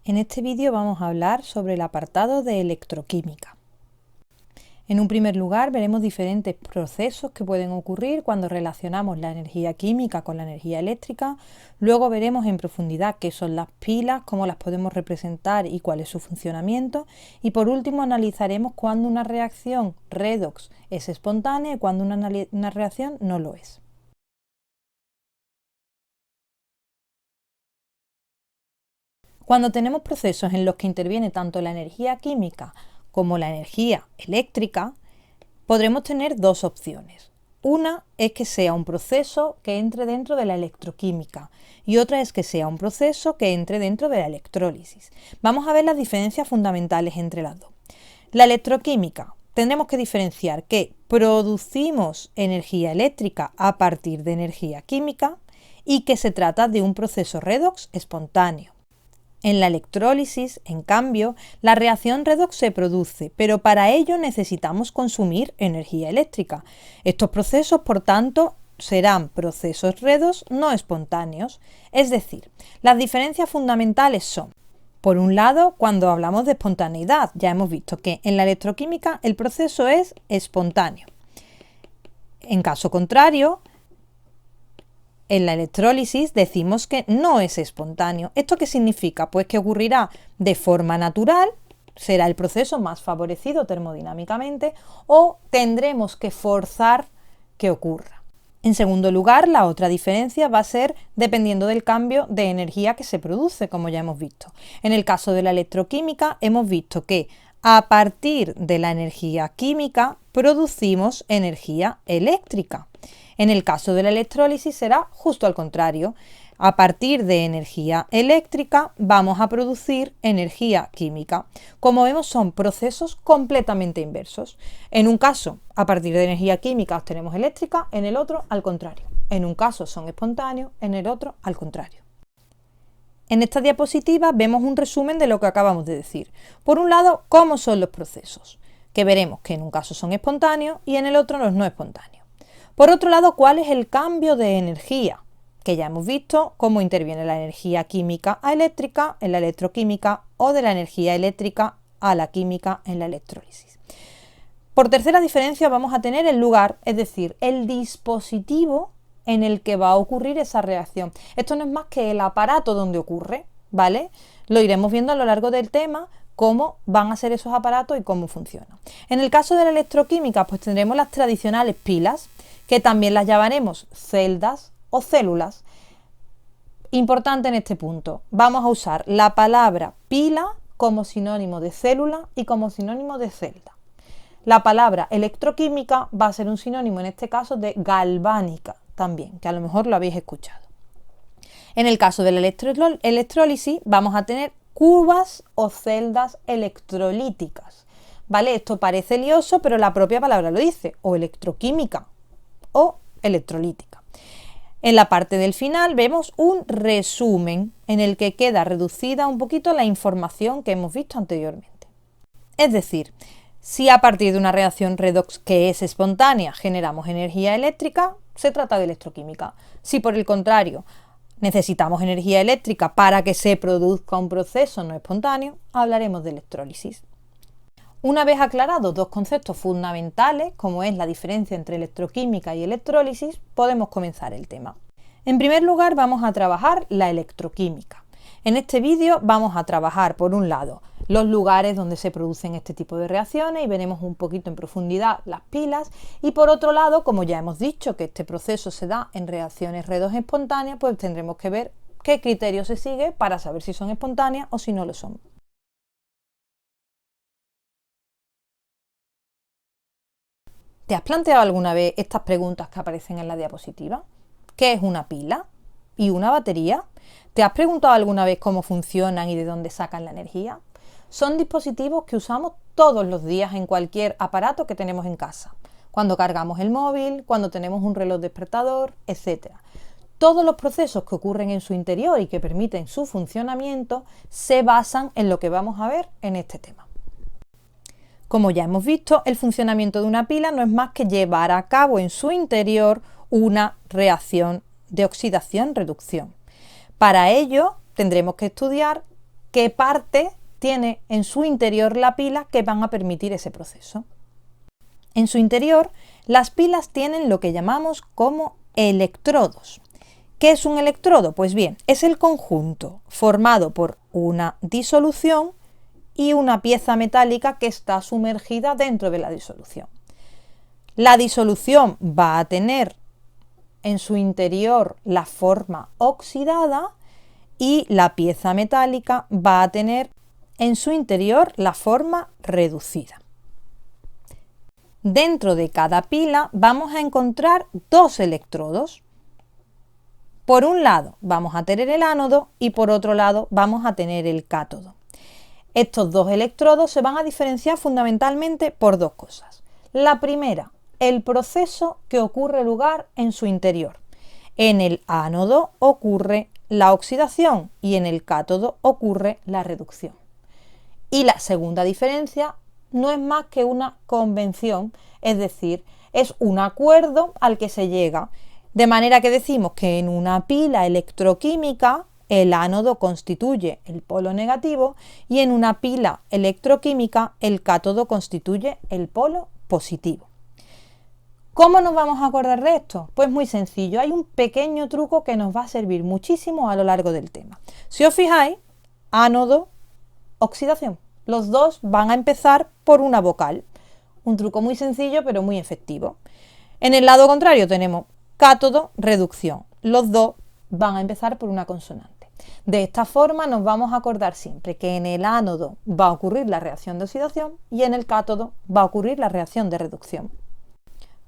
En este vídeo vamos a hablar sobre el apartado de electroquímica. En un primer lugar veremos diferentes procesos que pueden ocurrir cuando relacionamos la energía química con la energía eléctrica. Luego veremos en profundidad qué son las pilas, cómo las podemos representar y cuál es su funcionamiento. Y por último analizaremos cuándo una reacción redox es espontánea y cuándo una reacción no lo es. Cuando tenemos procesos en los que interviene tanto la energía química como la energía eléctrica, podremos tener dos opciones. Una es que sea un proceso que entre dentro de la electroquímica y otra es que sea un proceso que entre dentro de la electrólisis. Vamos a ver las diferencias fundamentales entre las dos. La electroquímica, tendremos que diferenciar que producimos energía eléctrica a partir de energía química y que se trata de un proceso redox espontáneo. En la electrólisis, en cambio, la reacción redox se produce, pero para ello necesitamos consumir energía eléctrica. Estos procesos, por tanto, serán procesos redox no espontáneos. Es decir, las diferencias fundamentales son, por un lado, cuando hablamos de espontaneidad, ya hemos visto que en la electroquímica el proceso es espontáneo. En caso contrario, en la electrólisis decimos que no es espontáneo. ¿Esto qué significa? Pues que ocurrirá de forma natural, será el proceso más favorecido termodinámicamente, o tendremos que forzar que ocurra. En segundo lugar, la otra diferencia va a ser dependiendo del cambio de energía que se produce, como ya hemos visto. En el caso de la electroquímica hemos visto que a partir de la energía química producimos energía eléctrica. En el caso de la electrólisis será justo al contrario. A partir de energía eléctrica vamos a producir energía química. Como vemos, son procesos completamente inversos. En un caso, a partir de energía química obtenemos eléctrica, en el otro, al contrario. En un caso son espontáneos, en el otro, al contrario. En esta diapositiva vemos un resumen de lo que acabamos de decir. Por un lado, cómo son los procesos, que veremos que en un caso son espontáneos y en el otro los no espontáneos. Por otro lado, ¿cuál es el cambio de energía? Que ya hemos visto cómo interviene la energía química a eléctrica en la electroquímica o de la energía eléctrica a la química en la electrólisis. Por tercera diferencia vamos a tener el lugar, es decir, el dispositivo en el que va a ocurrir esa reacción. Esto no es más que el aparato donde ocurre, ¿vale? Lo iremos viendo a lo largo del tema, cómo van a ser esos aparatos y cómo funcionan. En el caso de la electroquímica, pues tendremos las tradicionales pilas, que también las llamaremos celdas o células. Importante en este punto, vamos a usar la palabra pila como sinónimo de célula y como sinónimo de celda. La palabra electroquímica va a ser un sinónimo en este caso de galvánica también, que a lo mejor lo habéis escuchado. En el caso de la electrólisis vamos a tener cubas o celdas electrolíticas. ¿Vale? Esto parece lioso, pero la propia palabra lo dice, o electroquímica o electrolítica. En la parte del final vemos un resumen en el que queda reducida un poquito la información que hemos visto anteriormente. Es decir, si a partir de una reacción redox que es espontánea generamos energía eléctrica, se trata de electroquímica. Si por el contrario necesitamos energía eléctrica para que se produzca un proceso no espontáneo, hablaremos de electrólisis. Una vez aclarados dos conceptos fundamentales, como es la diferencia entre electroquímica y electrólisis, podemos comenzar el tema. En primer lugar, vamos a trabajar la electroquímica. En este vídeo vamos a trabajar, por un lado, los lugares donde se producen este tipo de reacciones y veremos un poquito en profundidad las pilas, y por otro lado, como ya hemos dicho que este proceso se da en reacciones redox espontáneas, pues tendremos que ver qué criterio se sigue para saber si son espontáneas o si no lo son. ¿Te has planteado alguna vez estas preguntas que aparecen en la diapositiva? ¿Qué es una pila? ¿Y una batería? ¿Te has preguntado alguna vez cómo funcionan y de dónde sacan la energía? Son dispositivos que usamos todos los días en cualquier aparato que tenemos en casa. Cuando cargamos el móvil, cuando tenemos un reloj despertador, etc. Todos los procesos que ocurren en su interior y que permiten su funcionamiento se basan en lo que vamos a ver en este tema. Como ya hemos visto, el funcionamiento de una pila no es más que llevar a cabo en su interior una reacción de oxidación-reducción. Para ello tendremos que estudiar qué parte tiene en su interior la pila que van a permitir ese proceso. En su interior, las pilas tienen lo que llamamos como electrodos. ¿Qué es un electrodo? Pues bien, es el conjunto formado por una disolución y una pieza metálica que está sumergida dentro de la disolución. La disolución va a tener en su interior la forma oxidada y la pieza metálica va a tener en su interior la forma reducida. Dentro de cada pila vamos a encontrar dos electrodos. Por un lado vamos a tener el ánodo y por otro lado vamos a tener el cátodo. Estos dos electrodos se van a diferenciar fundamentalmente por dos cosas. La primera, el proceso que ocurre lugar en su interior. En el ánodo ocurre la oxidación y en el cátodo ocurre la reducción. Y la segunda diferencia no es más que una convención, es decir, es un acuerdo al que se llega, de manera que decimos que en una pila electroquímica el ánodo constituye el polo negativo y en una pila electroquímica el cátodo constituye el polo positivo. ¿Cómo nos vamos a acordar de esto? Pues muy sencillo, hay un pequeño truco que nos va a servir muchísimo a lo largo del tema. Si os fijáis, ánodo, oxidación. Los dos van a empezar por una vocal. Un truco muy sencillo pero muy efectivo. En el lado contrario tenemos cátodo, reducción. Los dos van a empezar por una consonante. De esta forma nos vamos a acordar siempre que en el ánodo va a ocurrir la reacción de oxidación y en el cátodo va a ocurrir la reacción de reducción.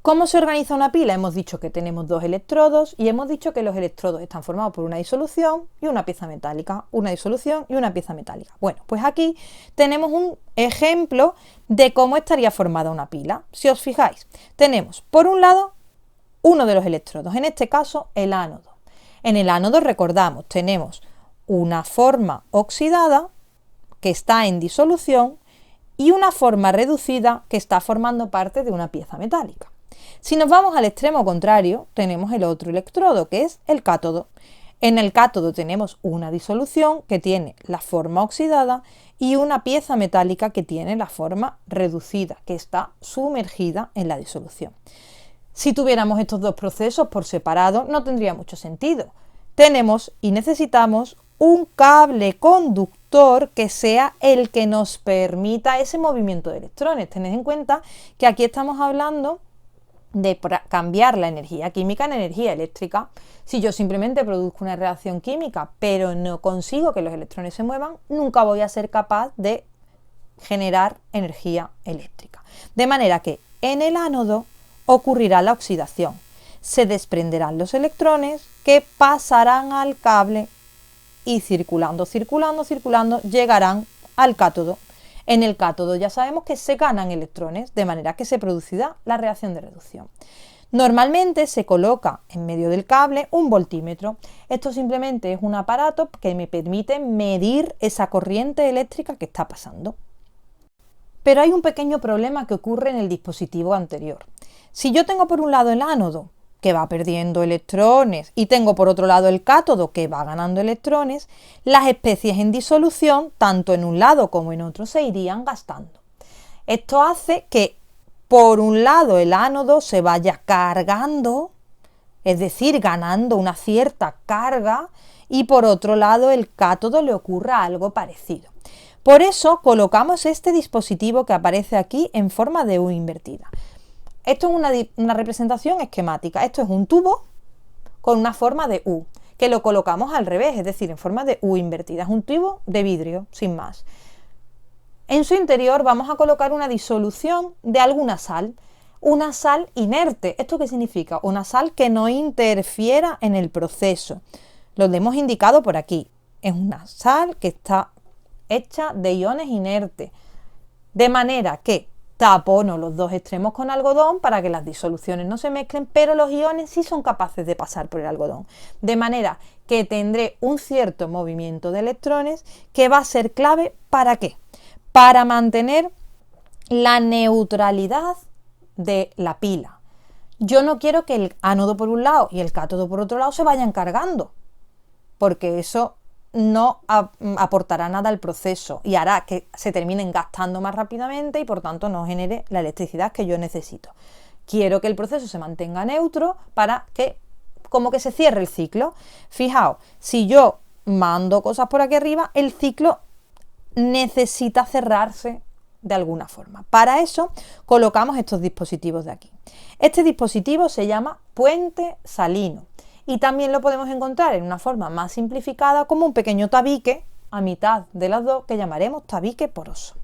¿Cómo se organiza una pila? Hemos dicho que tenemos dos electrodos y hemos dicho que los electrodos están formados por una disolución y una pieza metálica. Una disolución y una pieza metálica. Bueno, pues aquí tenemos un ejemplo de cómo estaría formada una pila. Si os fijáis, tenemos por un lado uno de los electrodos, en este caso el ánodo. En el ánodo, recordamos, tenemos una forma oxidada que está en disolución y una forma reducida que está formando parte de una pieza metálica. Si nos vamos al extremo contrario, tenemos el otro electrodo, que es el cátodo. En el cátodo tenemos una disolución que tiene la forma oxidada y una pieza metálica que tiene la forma reducida, que está sumergida en la disolución. Si tuviéramos estos dos procesos por separado, no tendría mucho sentido. Tenemos y necesitamos un cable conductor que sea el que nos permita ese movimiento de electrones. Tened en cuenta que aquí estamos hablando de cambiar la energía química en energía eléctrica. Si yo simplemente produzco una reacción química pero no consigo que los electrones se muevan, nunca voy a ser capaz de generar energía eléctrica. De manera que en el ánodo ocurrirá la oxidación. Se desprenderán los electrones que pasarán al cable y circulando, llegarán al cátodo. En el cátodo ya sabemos que se ganan electrones, de manera que se producirá la reacción de reducción. Normalmente se coloca en medio del cable un voltímetro. Esto simplemente es un aparato que me permite medir esa corriente eléctrica que está pasando. Pero hay un pequeño problema que ocurre en el dispositivo anterior. Si yo tengo por un lado el ánodo, que va perdiendo electrones, y tengo por otro lado el cátodo, que va ganando electrones, las especies en disolución, tanto en un lado como en otro, se irían gastando. Esto hace que por un lado el ánodo se vaya cargando, es decir, ganando una cierta carga, y por otro lado el cátodo le ocurra algo parecido. Por eso colocamos este dispositivo que aparece aquí en forma de U invertida. Esto es una representación esquemática. Esto es un tubo con una forma de U, que lo colocamos al revés, es decir, en forma de U invertida. Es un tubo de vidrio, sin más. En su interior vamos a colocar una disolución de alguna sal, una sal inerte. ¿Esto qué significa? Una sal que no interfiera en el proceso. Lo hemos indicado por aquí. Es una sal que está hecha de iones inertes, de manera que tapono los dos extremos con algodón para que las disoluciones no se mezclen, pero los iones sí son capaces de pasar por el algodón, de manera que tendré un cierto movimiento de electrones que va a ser clave. ¿Para qué? Para mantener la neutralidad de la pila. Yo no quiero que el ánodo por un lado y el cátodo por otro lado se vayan cargando, porque eso no aportará nada al proceso y hará que se terminen gastando más rápidamente y por tanto no genere la electricidad que yo necesito. Quiero que el proceso se mantenga neutro para que como que se cierre el ciclo. Fijaos, si yo mando cosas por aquí arriba, el ciclo necesita cerrarse de alguna forma. Para eso colocamos estos dispositivos de aquí. Este dispositivo se llama puente salino y también lo podemos encontrar en una forma más simplificada como un pequeño tabique a mitad de las dos que llamaremos tabique poroso.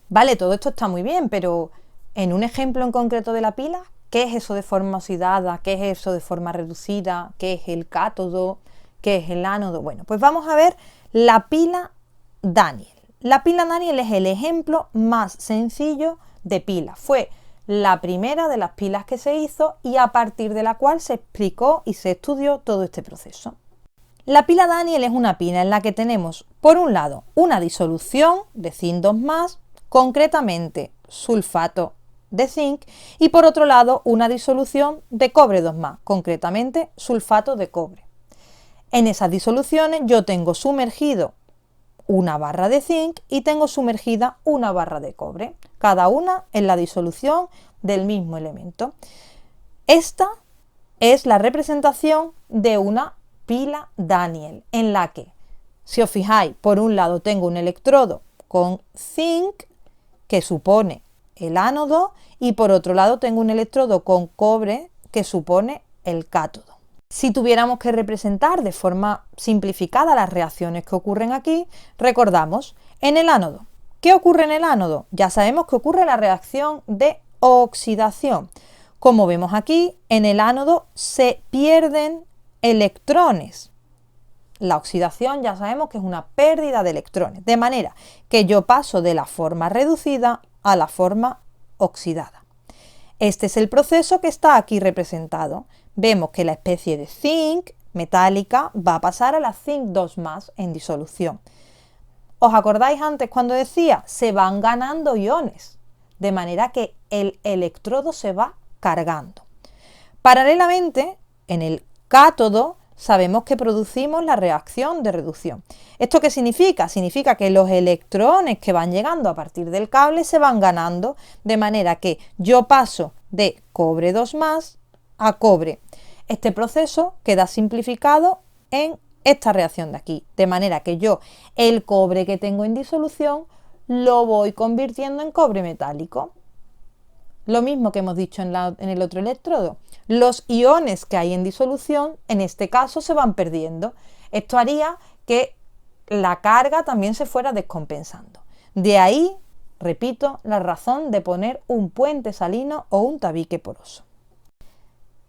Vale, todo esto está muy bien, pero en un ejemplo en concreto de la pila, ¿qué es eso de forma oxidada? ¿Qué es eso de forma reducida? ¿Qué es el cátodo? ¿Qué es el ánodo? Bueno, pues vamos a ver la pila Daniell. La pila Daniell es el ejemplo más sencillo de pila. Fue la primera de las pilas que se hizo y a partir de la cual se explicó y se estudió todo este proceso. La pila Daniell es una pila en la que tenemos, por un lado, una disolución de zinc 2+, concretamente sulfato de zinc, y por otro lado, una disolución de cobre 2+, concretamente sulfato de cobre. En esas disoluciones yo tengo sumergido una barra de zinc y tengo sumergida una barra de cobre, cada una en la disolución del mismo elemento. Esta es la representación de una pila Daniell, en la que, si os fijáis, por un lado tengo un electrodo con zinc, que supone el ánodo, y por otro lado tengo un electrodo con cobre, que supone el cátodo. Si tuviéramos que representar de forma simplificada las reacciones que ocurren aquí, recordamos, en el ánodo. ¿Qué ocurre en el ánodo? Ya sabemos que ocurre la reacción de oxidación. Como vemos aquí, en el ánodo se pierden electrones. La oxidación ya sabemos que es una pérdida de electrones, de manera que yo paso de la forma reducida a la forma oxidada. Este es el proceso que está aquí representado. Vemos que la especie de zinc metálica va a pasar a la zinc 2+ en disolución. ¿Os acordáis antes cuando decía se van ganando iones? De manera que el electrodo se va cargando. Paralelamente, en el cátodo sabemos que producimos la reacción de reducción. ¿Esto qué significa? Significa que los electrones que van llegando a partir del cable se van ganando, de manera que yo paso de cobre 2+ a cobre. Este proceso queda simplificado en esta reacción de aquí, de manera que yo el cobre que tengo en disolución lo voy convirtiendo en cobre metálico. Lo mismo que hemos dicho en el otro electrodo. Los iones que hay en disolución, en este caso, se van perdiendo. Esto haría que la carga también se fuera descompensando. De ahí, repito, la razón de poner un puente salino o un tabique poroso.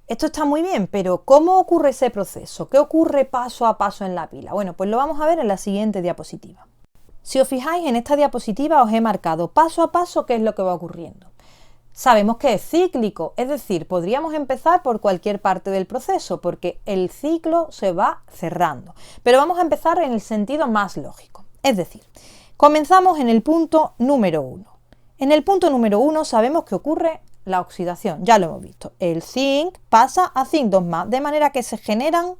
Esto está muy bien, pero ¿cómo ocurre ese proceso? ¿Qué ocurre paso a paso en la pila? Bueno, pues lo vamos a ver en la siguiente diapositiva. Si os fijáis, en esta diapositiva os he marcado paso a paso qué es lo que va ocurriendo. Sabemos que es cíclico, es decir, podríamos empezar por cualquier parte del proceso porque el ciclo se va cerrando. Pero vamos a empezar en el sentido más lógico. Es decir, comenzamos en el punto número 1. En el punto número 1 sabemos que ocurre la oxidación, ya lo hemos visto. El zinc pasa a zinc 2+, de manera que se generan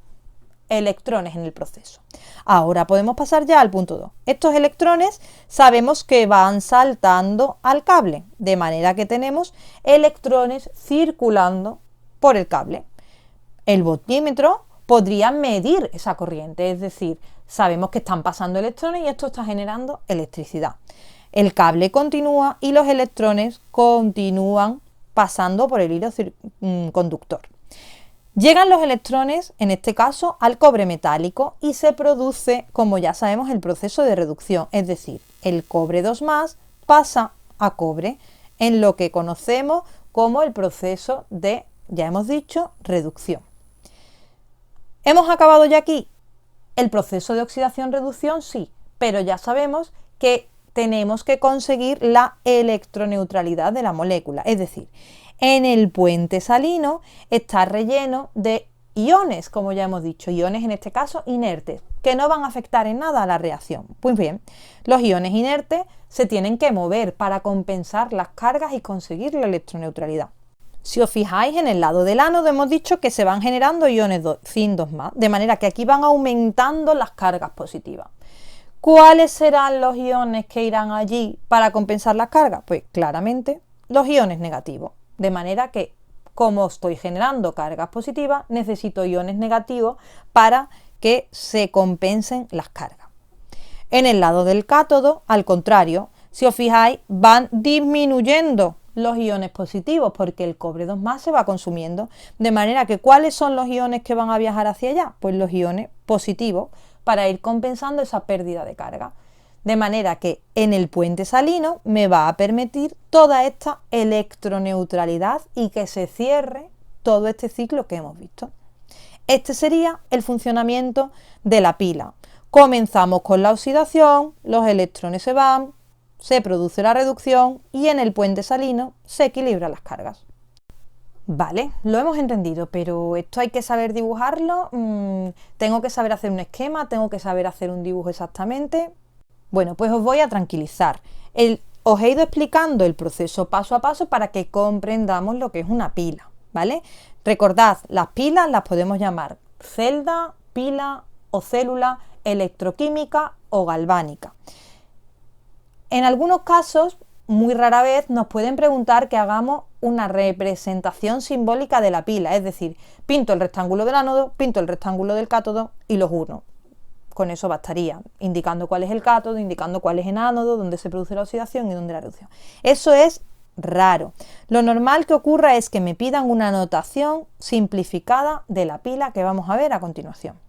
electrones en el proceso. Ahora podemos pasar ya al punto 2. Estos electrones sabemos que van saltando al cable, de manera que tenemos electrones circulando por el cable. El voltímetro podría medir esa corriente, es decir, sabemos que están pasando electrones y esto está generando electricidad. El cable continúa y los electrones continúan pasando por el hilo conductor. Llegan los electrones, en este caso, al cobre metálico y se produce, como ya sabemos, el proceso de reducción, es decir, el cobre 2+ pasa a cobre en lo que conocemos como el proceso de, ya hemos dicho, reducción. ¿Hemos acabado ya aquí? El proceso de oxidación-reducción sí, pero ya sabemos que tenemos que conseguir la electroneutralidad de la molécula, es decir, en el puente salino está relleno de iones, como ya hemos dicho, iones en este caso inertes, que no van a afectar en nada a la reacción. Pues bien, los iones inertes se tienen que mover para compensar las cargas y conseguir la electroneutralidad. Si os fijáis, en el lado del ánodo hemos dicho que se van generando iones sin 2 más, de manera que aquí van aumentando las cargas positivas. ¿Cuáles serán los iones que irán allí para compensar las cargas? Pues claramente los iones negativos, de manera que como estoy generando cargas positivas, necesito iones negativos para que se compensen las cargas. En el lado del cátodo, al contrario, si os fijáis, van disminuyendo los iones positivos porque el cobre 2 más se va consumiendo, de manera que ¿cuáles son los iones que van a viajar hacia allá? Pues los iones positivos para ir compensando esa pérdida de carga. De manera que en el puente salino me va a permitir toda esta electroneutralidad y que se cierre todo este ciclo que hemos visto. Este sería el funcionamiento de la pila. Comenzamos con la oxidación, los electrones se van, se produce la reducción y en el puente salino se equilibran las cargas. Vale, lo hemos entendido, pero esto hay que saber dibujarlo, tengo que saber hacer un esquema, tengo que saber hacer un dibujo exactamente. Bueno, pues os voy a tranquilizar. Os he ido explicando el proceso paso a paso para que comprendamos lo que es una pila, ¿vale? Recordad, las pilas las podemos llamar celda, pila o célula, electroquímica o galvánica. En algunos casos, muy rara vez, nos pueden preguntar que hagamos una representación simbólica de la pila, es decir, pinto el rectángulo del ánodo, pinto el rectángulo del cátodo y los uno. Con eso bastaría, indicando cuál es el cátodo, indicando cuál es el ánodo, dónde se produce la oxidación y dónde la reducción. Eso es raro. Lo normal que ocurra es que me pidan una notación simplificada de la pila que vamos a ver a continuación.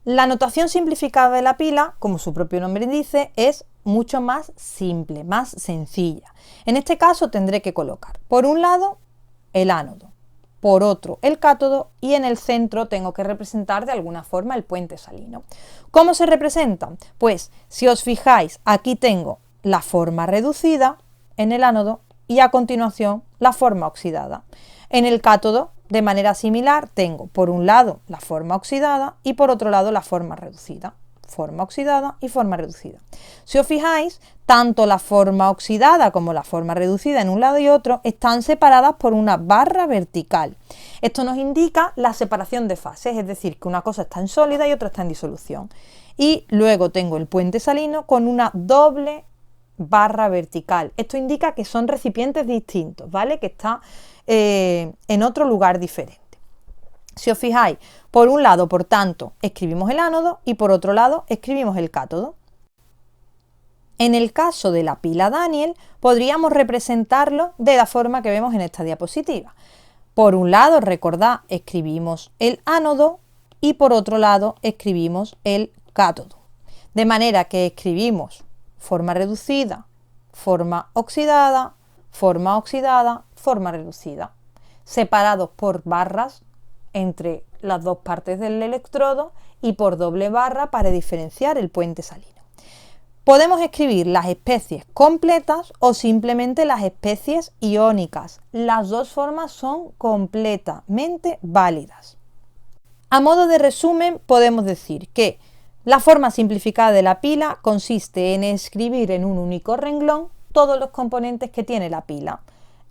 La notación simplificada de la pila, como su propio nombre dice, es mucho más simple, más sencilla. En este caso tendré que colocar, por un lado, el ánodo, por otro, el cátodo y en el centro tengo que representar de alguna forma el puente salino. ¿Cómo se representan? Pues, si os fijáis, aquí tengo la forma reducida en el ánodo y a continuación la forma oxidada. En el cátodo, de manera similar, tengo por un lado la forma oxidada y por otro lado la forma reducida. Forma oxidada y forma reducida. Si os fijáis, tanto la forma oxidada como la forma reducida en un lado y otro están separadas por una barra vertical. Esto nos indica la separación de fases, es decir, que una cosa está en sólida y otra está en disolución. Y luego tengo el puente salino con una doble barra vertical. Esto indica que son recipientes distintos, ¿vale? Que está en otro lugar diferente. Si os fijáis, por un lado, por tanto, escribimos el ánodo y por otro lado escribimos el cátodo. En el caso de la pila Daniell, podríamos representarlo de la forma que vemos en esta diapositiva. Por un lado, recordad, escribimos el ánodo y por otro lado escribimos el cátodo. De manera que escribimos forma reducida, forma oxidada, forma oxidada, forma reducida, separados por barras entre las dos partes del electrodo y por doble barra para diferenciar el puente salino. Podemos escribir las especies completas o simplemente las especies iónicas. Las dos formas son completamente válidas. A modo de resumen, podemos decir que la forma simplificada de la pila consiste en escribir en un único renglón todos los componentes que tiene la pila.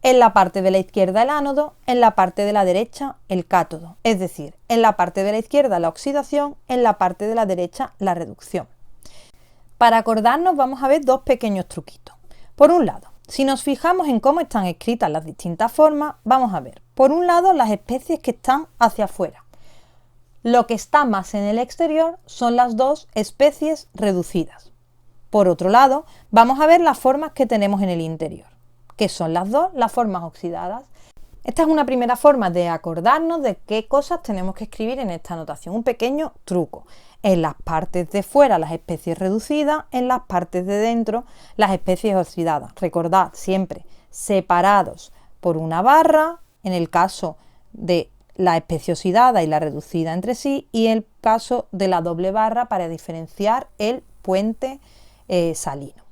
En la parte de la izquierda el ánodo, en la parte de la derecha el cátodo, es decir, en la parte de la izquierda la oxidación, en la parte de la derecha la reducción. Para acordarnos vamos a ver dos pequeños truquitos. Por un lado, si nos fijamos en cómo están escritas las distintas formas, vamos a ver, por un lado, las especies que están hacia afuera. Lo que está más en el exterior son las dos especies reducidas. Por otro lado, vamos a ver las formas que tenemos en el interior, que son las dos, las formas oxidadas. Esta es una primera forma de acordarnos de qué cosas tenemos que escribir en esta notación, un pequeño truco. En las partes de fuera las especies reducidas, en las partes de dentro las especies oxidadas. Recordad siempre, separados por una barra, en el caso de la especie oxidada y la reducida entre sí, y el caso de la doble barra para diferenciar el puente salino.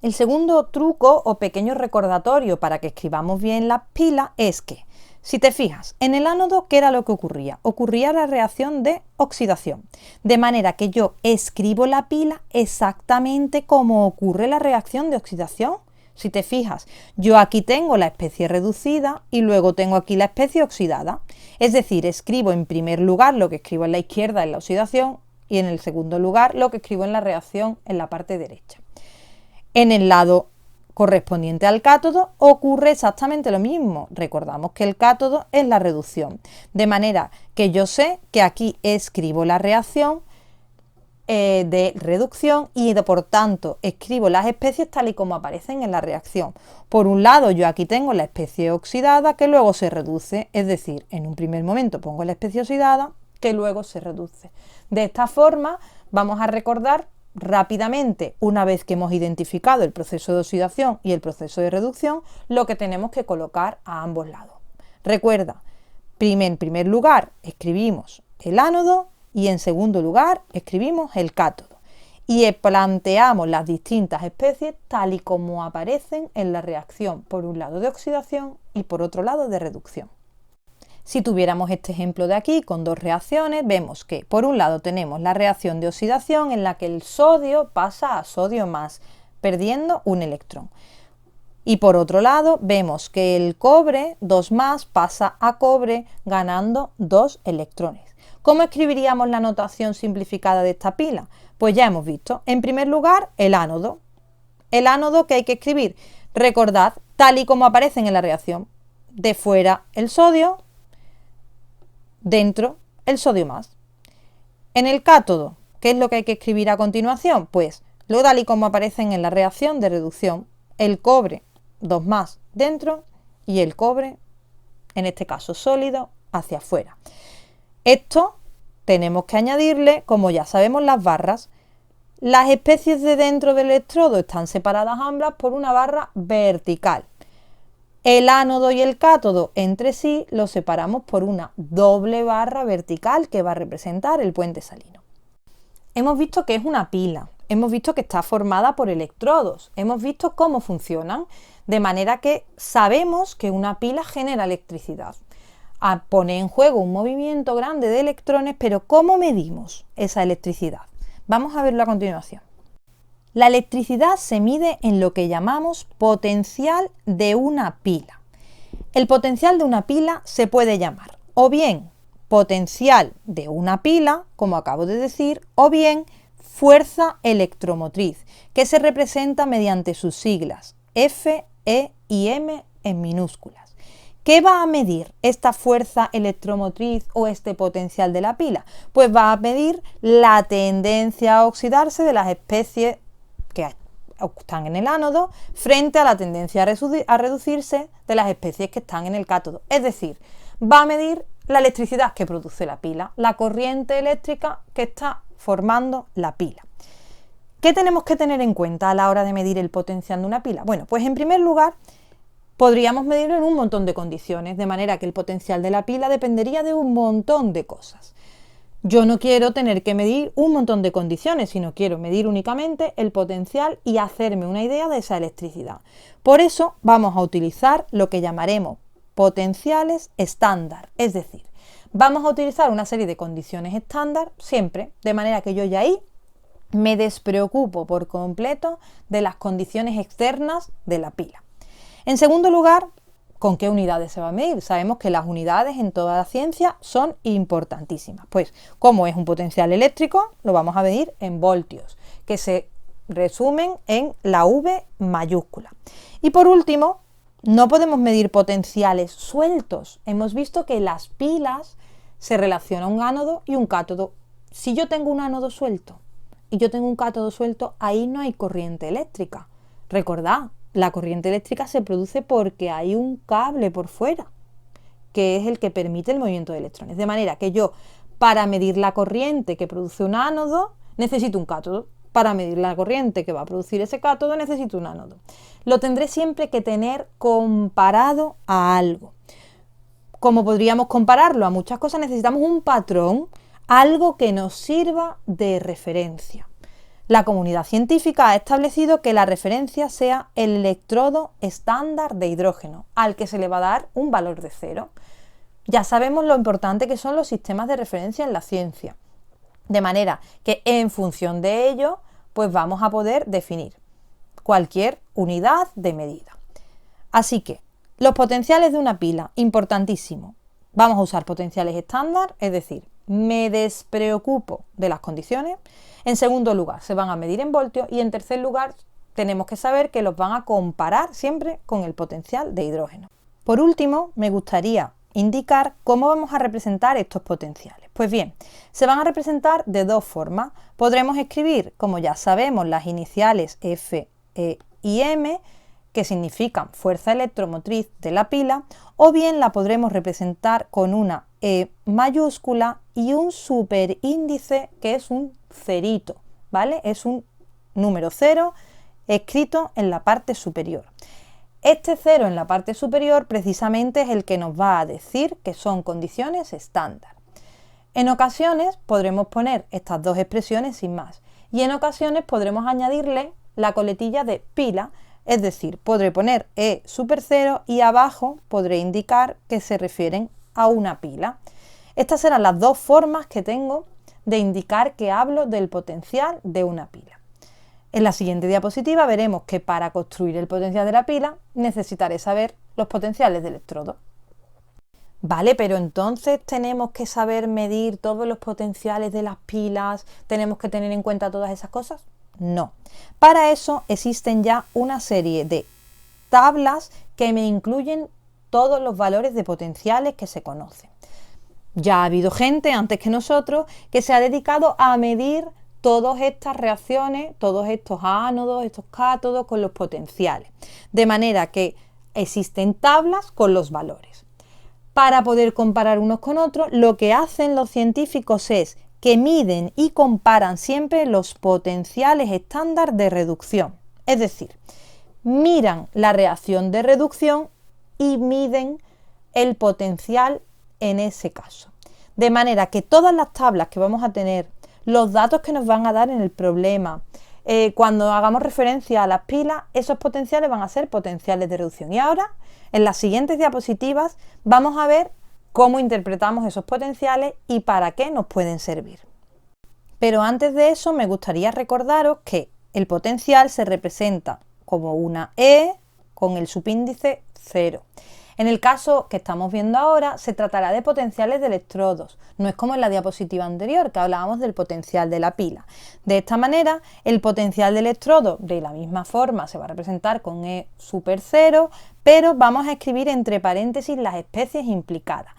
El segundo truco o pequeño recordatorio para que escribamos bien las pilas es que, si te fijas, en el ánodo, ¿qué era lo que ocurría? Ocurría la reacción de oxidación, de manera que yo escribo la pila exactamente como ocurre la reacción de oxidación. Si te fijas, yo aquí tengo la especie reducida y luego tengo aquí la especie oxidada. Es decir, escribo en primer lugar lo que escribo en la izquierda en la oxidación y en el segundo lugar lo que escribo en la reacción en la parte derecha. En el lado correspondiente al cátodo ocurre exactamente lo mismo. Recordamos que el cátodo es la reducción, de manera que yo sé que aquí escribo la reacción de reducción y por tanto escribo las especies tal y como aparecen en la reacción. Por un lado, yo aquí tengo la especie oxidada que luego se reduce, es decir, en un primer momento pongo la especie oxidada que luego se reduce. De esta forma vamos a recordar rápidamente, una vez que hemos identificado el proceso de oxidación y el proceso de reducción, lo que tenemos que colocar a ambos lados. Recuerda, en primer lugar escribimos el ánodo y en segundo lugar escribimos el cátodo y planteamos las distintas especies tal y como aparecen en la reacción, por un lado de oxidación y por otro lado de reducción. Si tuviéramos este ejemplo de aquí con dos reacciones, vemos que por un lado tenemos la reacción de oxidación en la que el sodio pasa a sodio más, perdiendo un electrón. Y por otro lado vemos que el cobre 2 más pasa a cobre ganando 2 electrones. ¿Cómo escribiríamos la notación simplificada de esta pila? Pues ya hemos visto, en primer lugar, el ánodo. El ánodo que hay que escribir, recordad, tal y como aparecen en la reacción. De fuera el sodio, dentro el sodio más. En el cátodo, ¿qué es lo que hay que escribir a continuación? Pues lo tal y como aparecen en la reacción de reducción, el cobre 2 más dentro y el cobre, en este caso sólido, hacia afuera. Esto tenemos que añadirle, como ya sabemos, las barras. Las especies de dentro del electrodo están separadas ambas por una barra vertical. El ánodo y el cátodo entre sí los separamos por una doble barra vertical que va a representar el puente salino. Hemos visto que es una pila, hemos visto que está formada por electrodos, hemos visto cómo funcionan, de manera que sabemos que una pila genera electricidad. Pone en juego un movimiento grande de electrones, pero ¿cómo medimos esa electricidad? Vamos a verlo a continuación. La electricidad se mide en lo que llamamos potencial de una pila. El potencial de una pila se puede llamar o bien potencial de una pila, como acabo de decir, o bien fuerza electromotriz, que se representa mediante sus siglas F, E y M en minúsculas. ¿Qué va a medir esta fuerza electromotriz o este potencial de la pila? Pues va a medir la tendencia a oxidarse de las especies que están en el ánodo frente a la tendencia a reducirse de las especies que están en el cátodo. Es decir, va a medir la electricidad que produce la pila, la corriente eléctrica que está formando la pila. ¿Qué tenemos que tener en cuenta a la hora de medir el potencial de una pila? Bueno, pues en primer lugar podríamos medirlo en un montón de condiciones, de manera que el potencial de la pila dependería de un montón de cosas. Yo no quiero tener que medir un montón de condiciones, sino quiero medir únicamente el potencial y hacerme una idea de esa electricidad. Por eso vamos a utilizar lo que llamaremos potenciales estándar, es decir, vamos a utilizar una serie de condiciones estándar siempre, de manera que yo ya ahí me despreocupo por completo de las condiciones externas de la pila. En segundo lugar, ¿con qué unidades se va a medir? Sabemos que las unidades en toda la ciencia son importantísimas. Pues, como es un potencial eléctrico, lo vamos a medir en voltios, que se resumen en la V mayúscula. Y por último, no podemos medir potenciales sueltos. Hemos visto que las pilas se relaciona un ánodo y un cátodo. Si yo tengo un ánodo suelto y yo tengo un cátodo suelto, ahí no hay corriente eléctrica. Recordad, la corriente eléctrica se produce porque hay un cable por fuera, que es el que permite el movimiento de electrones. De manera que yo, para medir la corriente que produce un ánodo, necesito un cátodo. Para medir la corriente que va a producir ese cátodo, necesito un ánodo. Lo tendré siempre que tener comparado a algo. Como podríamos compararlo a muchas cosas, necesitamos un patrón, algo que nos sirva de referencia. La comunidad científica ha establecido que la referencia sea el electrodo estándar de hidrógeno, al que se le va a dar un valor de 0. Ya sabemos lo importante que son los sistemas de referencia en la ciencia, de manera que en función de ello, pues vamos a poder definir cualquier unidad de medida. Así que, los potenciales de una pila, importantísimo. Vamos a usar potenciales estándar, es decir, me despreocupo de las condiciones. En segundo lugar, se van a medir en voltios y en tercer lugar, tenemos que saber que los van a comparar siempre con el potencial de hidrógeno. Por último, me gustaría indicar cómo vamos a representar estos potenciales. Pues bien, se van a representar de dos formas. Podremos escribir, como ya sabemos, las iniciales F, E y M, que significan fuerza electromotriz de la pila, o bien la podremos representar con una E mayúscula y un superíndice que es un cerito, ¿vale? Es un número 0 escrito en la parte superior. Este 0 en la parte superior precisamente es el que nos va a decir que son condiciones estándar. En ocasiones podremos poner estas dos expresiones sin más y en ocasiones podremos añadirle la coletilla de pila, es decir, podré poner E super 0 y abajo podré indicar que se refieren a una pila. Estas serán las dos formas que tengo de indicar que hablo del potencial de una pila. En la siguiente diapositiva veremos que para construir el potencial de la pila necesitaré saber los potenciales de electrodo. Vale, pero entonces tenemos que saber medir todos los potenciales de las pilas, tenemos que tener en cuenta todas esas cosas. No. Para eso existen ya una serie de tablas que me incluyen todos los valores de potenciales que se conocen. Ya ha habido gente antes que nosotros que se ha dedicado a medir todas estas reacciones, todos estos ánodos, estos cátodos con los potenciales. De manera que existen tablas con los valores. Para poder comparar unos con otros, lo que hacen los científicos es que miden y comparan siempre los potenciales estándar de reducción. Es decir, miran la reacción de reducción y miden el potencial en ese caso. De manera que todas las tablas que vamos a tener, los datos que nos van a dar en el problema, cuando hagamos referencia a las pilas, esos potenciales van a ser potenciales de reducción. Y ahora, en las siguientes diapositivas, vamos a ver cómo interpretamos esos potenciales y para qué nos pueden servir. Pero antes de eso me gustaría recordaros que el potencial se representa como una E con el subíndice 0. En el caso que estamos viendo ahora se tratará de potenciales de electrodos, no es como en la diapositiva anterior que hablábamos del potencial de la pila. De esta manera el potencial de electrodo de la misma forma se va a representar con E super 0, pero vamos a escribir entre paréntesis las especies implicadas.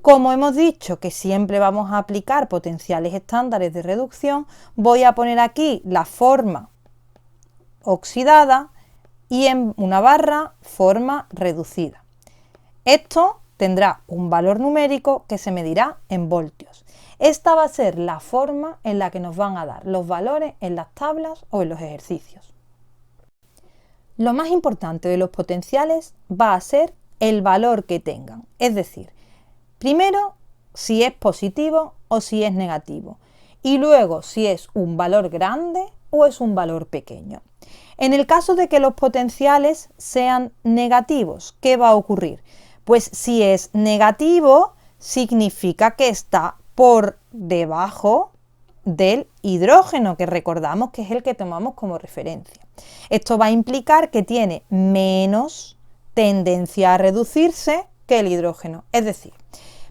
Como hemos dicho que siempre vamos a aplicar potenciales estándares de reducción, voy a poner aquí la forma oxidada y en una barra forma reducida. Esto tendrá un valor numérico que se medirá en voltios. Esta va a ser la forma en la que nos van a dar los valores en las tablas o en los ejercicios. Lo más importante de los potenciales va a ser el valor que tengan, es decir, primero si es positivo o si es negativo y luego si es un valor grande o es un valor pequeño. En el caso de que los potenciales sean negativos, ¿qué va a ocurrir? Pues si es negativo, significa que está por debajo del hidrógeno, que recordamos que es el que tomamos como referencia. Esto va a implicar que tiene menos tendencia a reducirse que el hidrógeno. Es decir,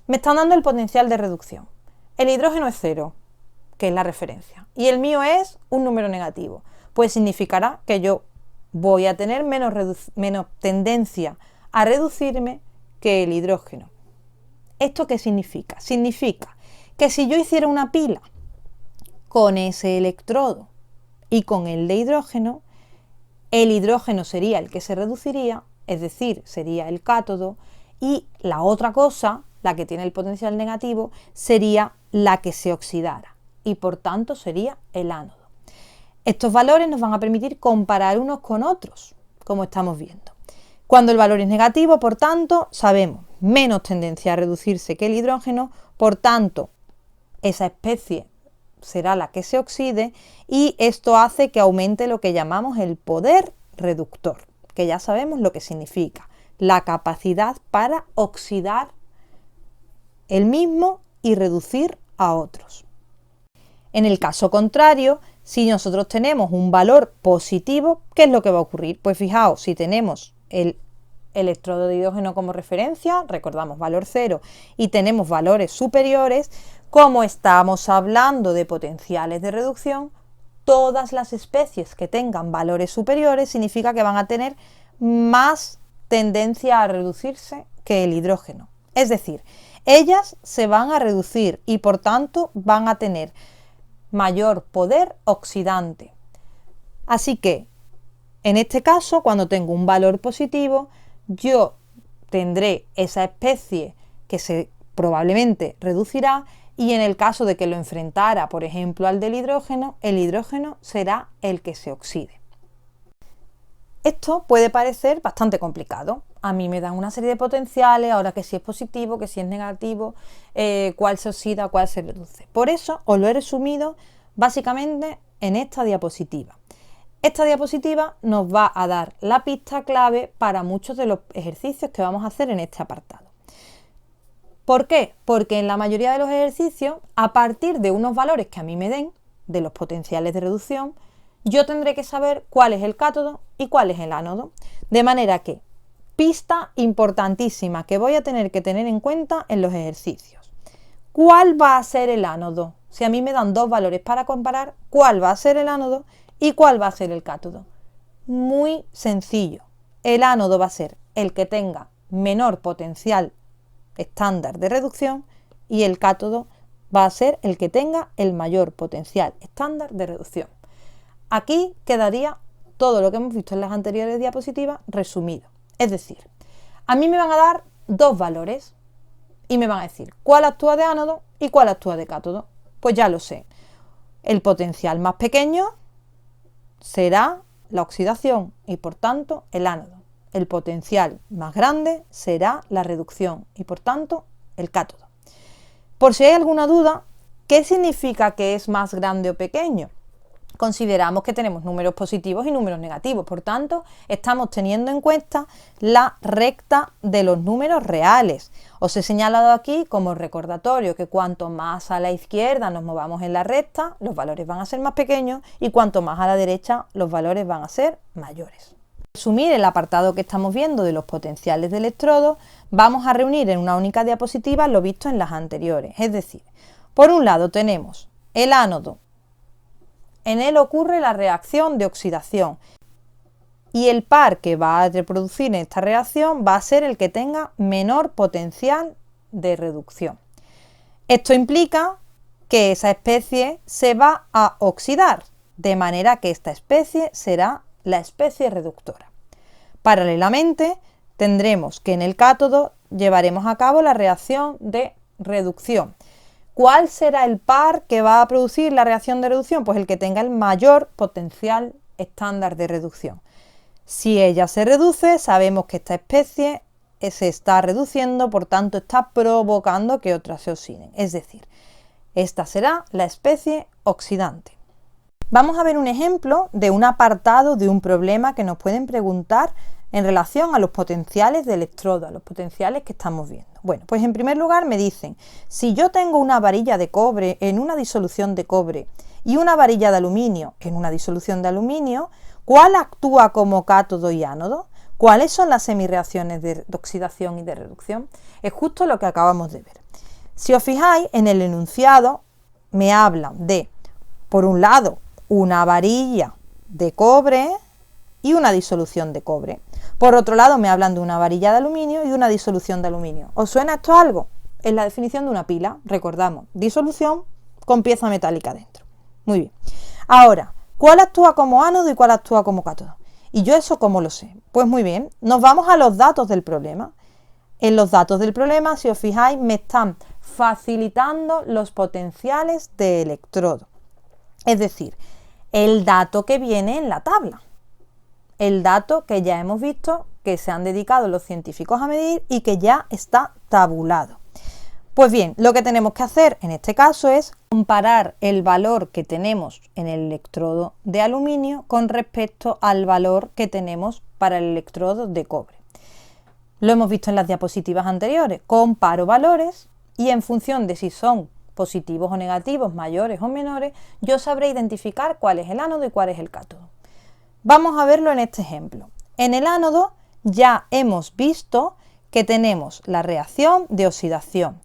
me están dando el potencial de reducción. El hidrógeno es 0, que es la referencia, y el mío es un número negativo. Pues significará que yo voy a tener menos tendencia a reducirme que el hidrógeno. ¿Esto qué significa? Significa que si yo hiciera una pila con ese electrodo y con el de hidrógeno, el hidrógeno sería el que se reduciría, es decir, sería el cátodo, y la otra cosa, la que tiene el potencial negativo, sería la que se oxidara y por tanto sería el ánodo. Estos valores nos van a permitir comparar unos con otros, como estamos viendo. Cuando el valor es negativo, por tanto, sabemos menos tendencia a reducirse que el hidrógeno, por tanto, esa especie será la que se oxide y esto hace que aumente lo que llamamos el poder reductor, que ya sabemos lo que significa, la capacidad para oxidar el mismo y reducir a otros. En el caso contrario, si nosotros tenemos un valor positivo, ¿qué es lo que va a ocurrir? Pues fijaos, si tenemos el electrodo de hidrógeno como referencia, recordamos valor 0, y tenemos valores superiores, como estamos hablando de potenciales de reducción, todas las especies que tengan valores superiores significa que van a tener más tendencia a reducirse que el hidrógeno. Es decir, ellas se van a reducir y por tanto van a tener mayor poder oxidante. Así que, en este caso, cuando tengo un valor positivo, yo tendré esa especie que se probablemente reducirá y en el caso de que lo enfrentara, por ejemplo, al del hidrógeno, el hidrógeno será el que se oxide. Esto puede parecer bastante complicado. A mí me dan una serie de potenciales, ahora que si es positivo, que si es negativo, cuál se oxida, cuál se reduce. Por eso os lo he resumido básicamente en esta diapositiva. Esta diapositiva nos va a dar la pista clave para muchos de los ejercicios que vamos a hacer en este apartado. ¿Por qué? Porque en la mayoría de los ejercicios, a partir de unos valores que a mí me den, de los potenciales de reducción, yo tendré que saber cuál es el cátodo y cuál es el ánodo. De manera que, pista importantísima que voy a tener que tener en cuenta en los ejercicios. ¿Cuál va a ser el ánodo? Si a mí me dan dos valores para comparar, ¿cuál va a ser el ánodo y cuál va a ser el cátodo? Muy sencillo. El ánodo va a ser el que tenga menor potencial estándar de reducción y el cátodo va a ser el que tenga el mayor potencial estándar de reducción. Aquí quedaría todo lo que hemos visto en las anteriores diapositivas resumido. Es decir, a mí me van a dar dos valores y me van a decir cuál actúa de ánodo y cuál actúa de cátodo. Pues ya lo sé. El potencial más pequeño será la oxidación y por tanto el ánodo. El potencial más grande será la reducción y por tanto el cátodo. Por si hay alguna duda, ¿qué significa que es más grande o pequeño? Consideramos que tenemos números positivos y números negativos, por tanto estamos teniendo en cuenta la recta de los números reales. Os he señalado aquí como recordatorio que cuanto más a la izquierda nos movamos en la recta, los valores van a ser más pequeños y cuanto más a la derecha, los valores van a ser mayores. Para resumir el apartado que estamos viendo de los potenciales de electrodos, vamos a reunir en una única diapositiva lo visto en las anteriores. Es decir, por un lado tenemos el ánodo. En él ocurre la reacción de oxidación y el par que va a reproducir en esta reacción va a ser el que tenga menor potencial de reducción. Esto implica que esa especie se va a oxidar, de manera que esta especie será la especie reductora. Paralelamente, tendremos que en el cátodo llevaremos a cabo la reacción de reducción. ¿Cuál será el par que va a producir la reacción de reducción? Pues el que tenga el mayor potencial estándar de reducción. Si ella se reduce, sabemos que esta especie se está reduciendo, por tanto está provocando que otras se oxiden. Es decir, esta será la especie oxidante. Vamos a ver un ejemplo de un apartado de un problema que nos pueden preguntar en relación a los potenciales de electrodo, a los potenciales que estamos viendo. Bueno, pues en primer lugar me dicen, si yo tengo una varilla de cobre en una disolución de cobre y una varilla de aluminio en una disolución de aluminio, ¿cuál actúa como cátodo y ánodo? ¿Cuáles son las semireacciones de oxidación y de reducción? Es justo lo que acabamos de ver. Si os fijáis, en el enunciado me hablan de, por un lado, una varilla de cobre y una disolución de cobre. Por otro lado, me hablan de una varilla de aluminio y una disolución de aluminio. ¿Os suena esto a algo? Es la definición de una pila. Recordamos, disolución con pieza metálica dentro. Muy bien. Ahora, ¿cuál actúa como ánodo y cuál actúa como cátodo? ¿Y yo eso cómo lo sé? Pues muy bien, nos vamos a los datos del problema. En los datos del problema, si os fijáis, me están facilitando los potenciales de electrodo. Es decir, el dato que viene en la tabla. El dato que ya hemos visto que se han dedicado los científicos a medir y que ya está tabulado. Pues bien, lo que tenemos que hacer en este caso es comparar el valor que tenemos en el electrodo de aluminio con respecto al valor que tenemos para el electrodo de cobre. Lo hemos visto en las diapositivas anteriores. Comparo valores y en función de si son positivos o negativos, mayores o menores, yo sabré identificar cuál es el ánodo y cuál es el cátodo. Vamos a verlo en este ejemplo. En el ánodo ya hemos visto que tenemos la reacción de oxidación.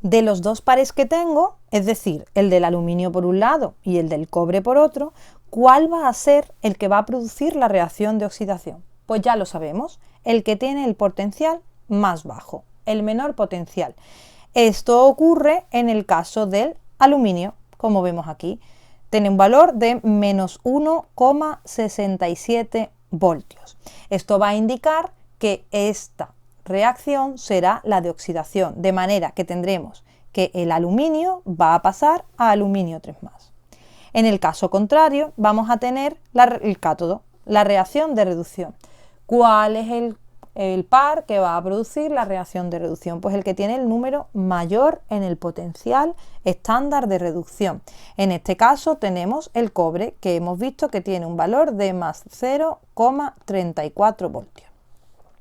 De los dos pares que tengo, es decir, el del aluminio por un lado y el del cobre por otro, ¿cuál va a ser el que va a producir la reacción de oxidación? Pues ya lo sabemos, el que tiene el potencial más bajo, el menor potencial. Esto ocurre en el caso del aluminio, como vemos aquí. Tiene un valor de menos 1,67 voltios. Esto va a indicar que esta reacción será la de oxidación, de manera que tendremos que el aluminio va a pasar a aluminio 3+. En el caso contrario, vamos a tener el cátodo, la reacción de reducción. ¿Cuál es el par que va a producir la reacción de reducción? Pues el que tiene el número mayor en el potencial estándar de reducción. En este caso tenemos el cobre, que hemos visto que tiene un valor de más 0,34 voltios.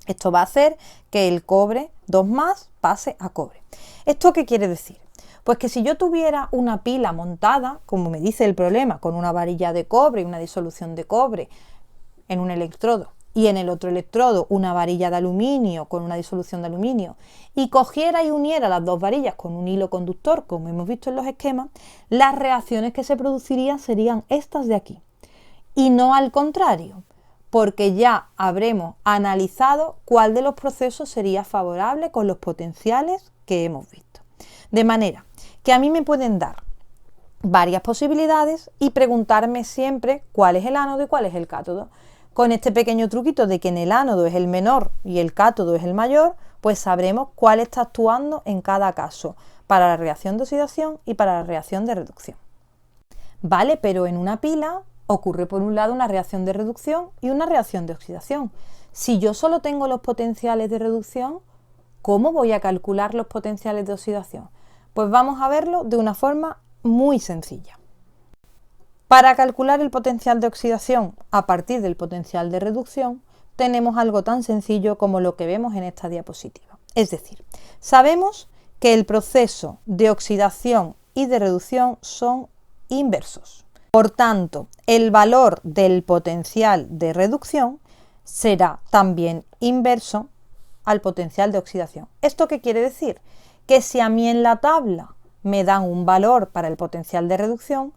Esto va a hacer que el cobre 2+ pase a cobre. ¿Esto qué quiere decir? Pues que si yo tuviera una pila montada, como me dice el problema, con una varilla de cobre y una disolución de cobre en un electrodo, y en el otro electrodo una varilla de aluminio con una disolución de aluminio, y cogiera y uniera las dos varillas con un hilo conductor, como hemos visto en los esquemas, las reacciones que se producirían serían estas de aquí, y no al contrario, porque ya habremos analizado cuál de los procesos sería favorable con los potenciales que hemos visto. De manera que a mí me pueden dar varias posibilidades y preguntarme siempre cuál es el ánodo y cuál es el cátodo. Con este pequeño truquito de que en el ánodo es el menor y el cátodo es el mayor, pues sabremos cuál está actuando en cada caso, para la reacción de oxidación y para la reacción de reducción. Vale, pero en una pila ocurre por un lado una reacción de reducción y una reacción de oxidación. Si yo solo tengo los potenciales de reducción, ¿cómo voy a calcular los potenciales de oxidación? Pues vamos a verlo de una forma muy sencilla. Para calcular el potencial de oxidación a partir del potencial de reducción, tenemos algo tan sencillo como lo que vemos en esta diapositiva. Es decir, sabemos que el proceso de oxidación y de reducción son inversos. Por tanto, el valor del potencial de reducción será también inverso al potencial de oxidación. ¿Esto qué quiere decir? Que si a mí en la tabla me dan un valor para el potencial de reducción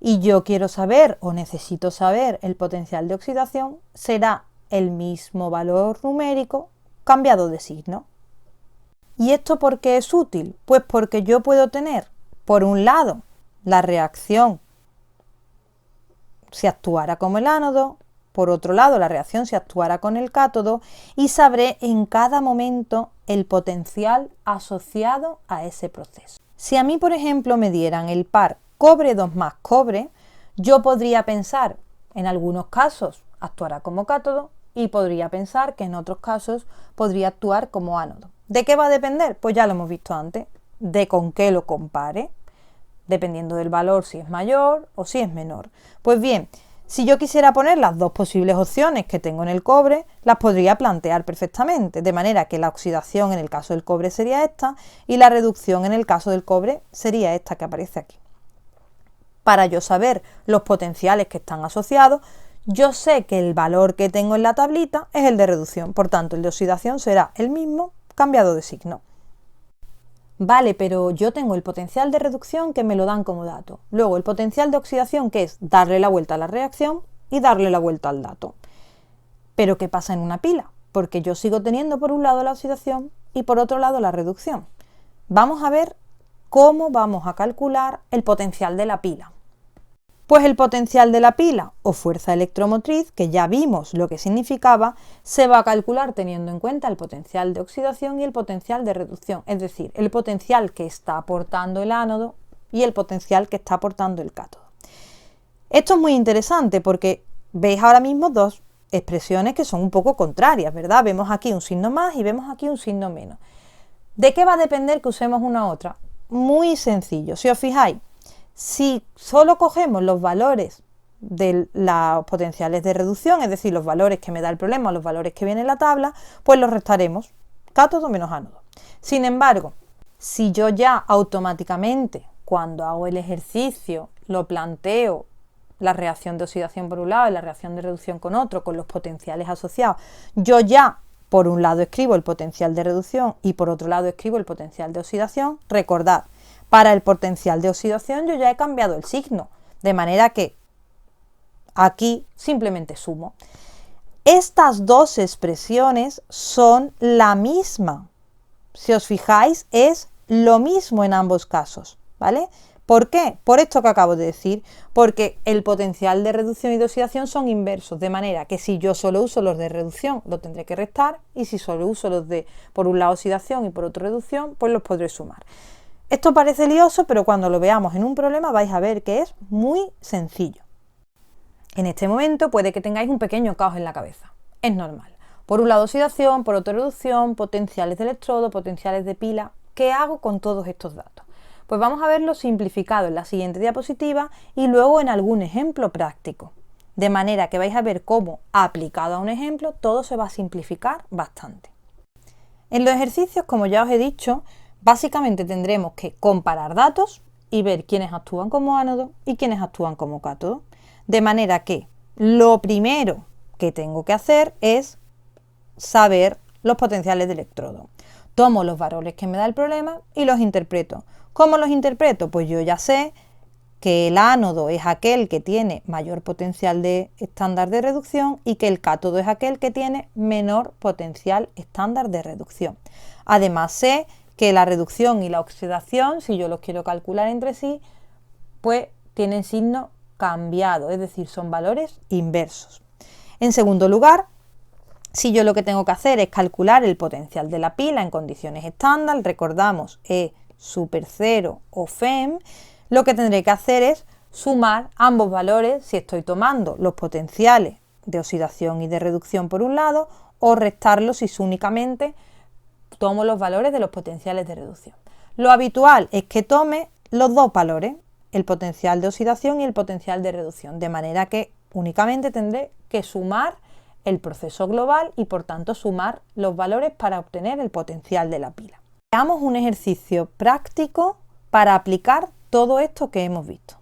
y yo quiero saber o necesito saber el potencial de oxidación, será el mismo valor numérico cambiado de signo. ¿Y esto por qué es útil? Pues porque yo puedo tener, por un lado, la reacción si actuara como el ánodo, por otro lado la reacción si actuara con el cátodo, y sabré en cada momento el potencial asociado a ese proceso. Si a mí, por ejemplo, me dieran el par cobre 2+ cobre, yo podría pensar, en algunos casos actuará como cátodo y podría pensar que en otros casos podría actuar como ánodo. ¿De qué va a depender? Pues ya lo hemos visto antes, de con qué lo compare, dependiendo del valor si es mayor o si es menor. Pues bien, si yo quisiera poner las dos posibles opciones que tengo en el cobre, las podría plantear perfectamente, de manera que la oxidación en el caso del cobre sería esta y la reducción en el caso del cobre sería esta que aparece aquí. Para yo saber los potenciales que están asociados, yo sé que el valor que tengo en la tablita es el de reducción, por tanto el de oxidación será el mismo cambiado de signo. Vale, pero yo tengo el potencial de reducción que me lo dan como dato. Luego el potencial de oxidación, que es darle la vuelta a la reacción y darle la vuelta al dato. Pero ¿qué pasa en una pila? Porque yo sigo teniendo por un lado la oxidación y por otro lado la reducción. Vamos a ver cómo vamos a calcular el potencial de la pila. Pues el potencial de la pila o fuerza electromotriz, que ya vimos lo que significaba, se va a calcular teniendo en cuenta el potencial de oxidación y el potencial de reducción, es decir, el potencial que está aportando el ánodo y el potencial que está aportando el cátodo. Esto es muy interesante porque veis ahora mismo dos expresiones que son un poco contrarias, ¿verdad? Vemos aquí un signo más y vemos aquí un signo menos. ¿De qué va a depender que usemos una u otra? Muy sencillo. Si os fijáis, si solo cogemos los valores de los potenciales de reducción, es decir, los valores que me da el problema o los valores que viene en la tabla, pues los restaremos, cátodo menos ánodo. Sin embargo, si yo ya automáticamente, cuando hago el ejercicio, lo planteo, la reacción de oxidación por un lado y la reacción de reducción con otro, con los potenciales asociados, yo ya por un lado escribo el potencial de reducción y por otro lado escribo el potencial de oxidación. Recordad, para el potencial de oxidación yo ya he cambiado el signo, de manera que aquí simplemente sumo. Estas dos expresiones son la misma. Si os fijáis, es lo mismo en ambos casos, ¿vale? ¿Por qué? Por esto que acabo de decir, porque el potencial de reducción y de oxidación son inversos, de manera que si yo solo uso los de reducción, lo tendré que restar, y si solo uso los de, por un lado, oxidación y por otro reducción, pues los podré sumar. Esto parece lioso, pero cuando lo veamos en un problema vais a ver que es muy sencillo. En este momento puede que tengáis un pequeño caos en la cabeza, es normal. Por un lado oxidación, por otro reducción, potenciales de electrodo, potenciales de pila. ¿Qué hago con todos estos datos? Pues vamos a verlo simplificado en la siguiente diapositiva y luego en algún ejemplo práctico. De manera que vais a ver cómo, aplicado a un ejemplo, todo se va a simplificar bastante. En los ejercicios, como ya os he dicho, básicamente tendremos que comparar datos y ver quiénes actúan como ánodo y quiénes actúan como cátodo. De manera que lo primero que tengo que hacer es saber los potenciales de electrodo. Tomo los valores que me da el problema y los interpreto. ¿Cómo los interpreto? Pues yo ya sé que el ánodo es aquel que tiene mayor potencial de estándar de reducción y que el cátodo es aquel que tiene menor potencial estándar de reducción. Además sé que la reducción y la oxidación, si yo los quiero calcular entre sí, pues tienen signo cambiado, es decir, son valores inversos. En segundo lugar, si yo lo que tengo que hacer es calcular el potencial de la pila en condiciones estándar, recordamos E super 0 o FEM, lo que tendré que hacer es sumar ambos valores si estoy tomando los potenciales de oxidación y de reducción por un lado o restarlos si únicamente tomo los valores de los potenciales de reducción. Lo habitual es que tome los dos valores, el potencial de oxidación y el potencial de reducción, de manera que únicamente tendré que sumar el proceso global y por tanto sumar los valores para obtener el potencial de la pila. Veamos un ejercicio práctico para aplicar todo esto que hemos visto.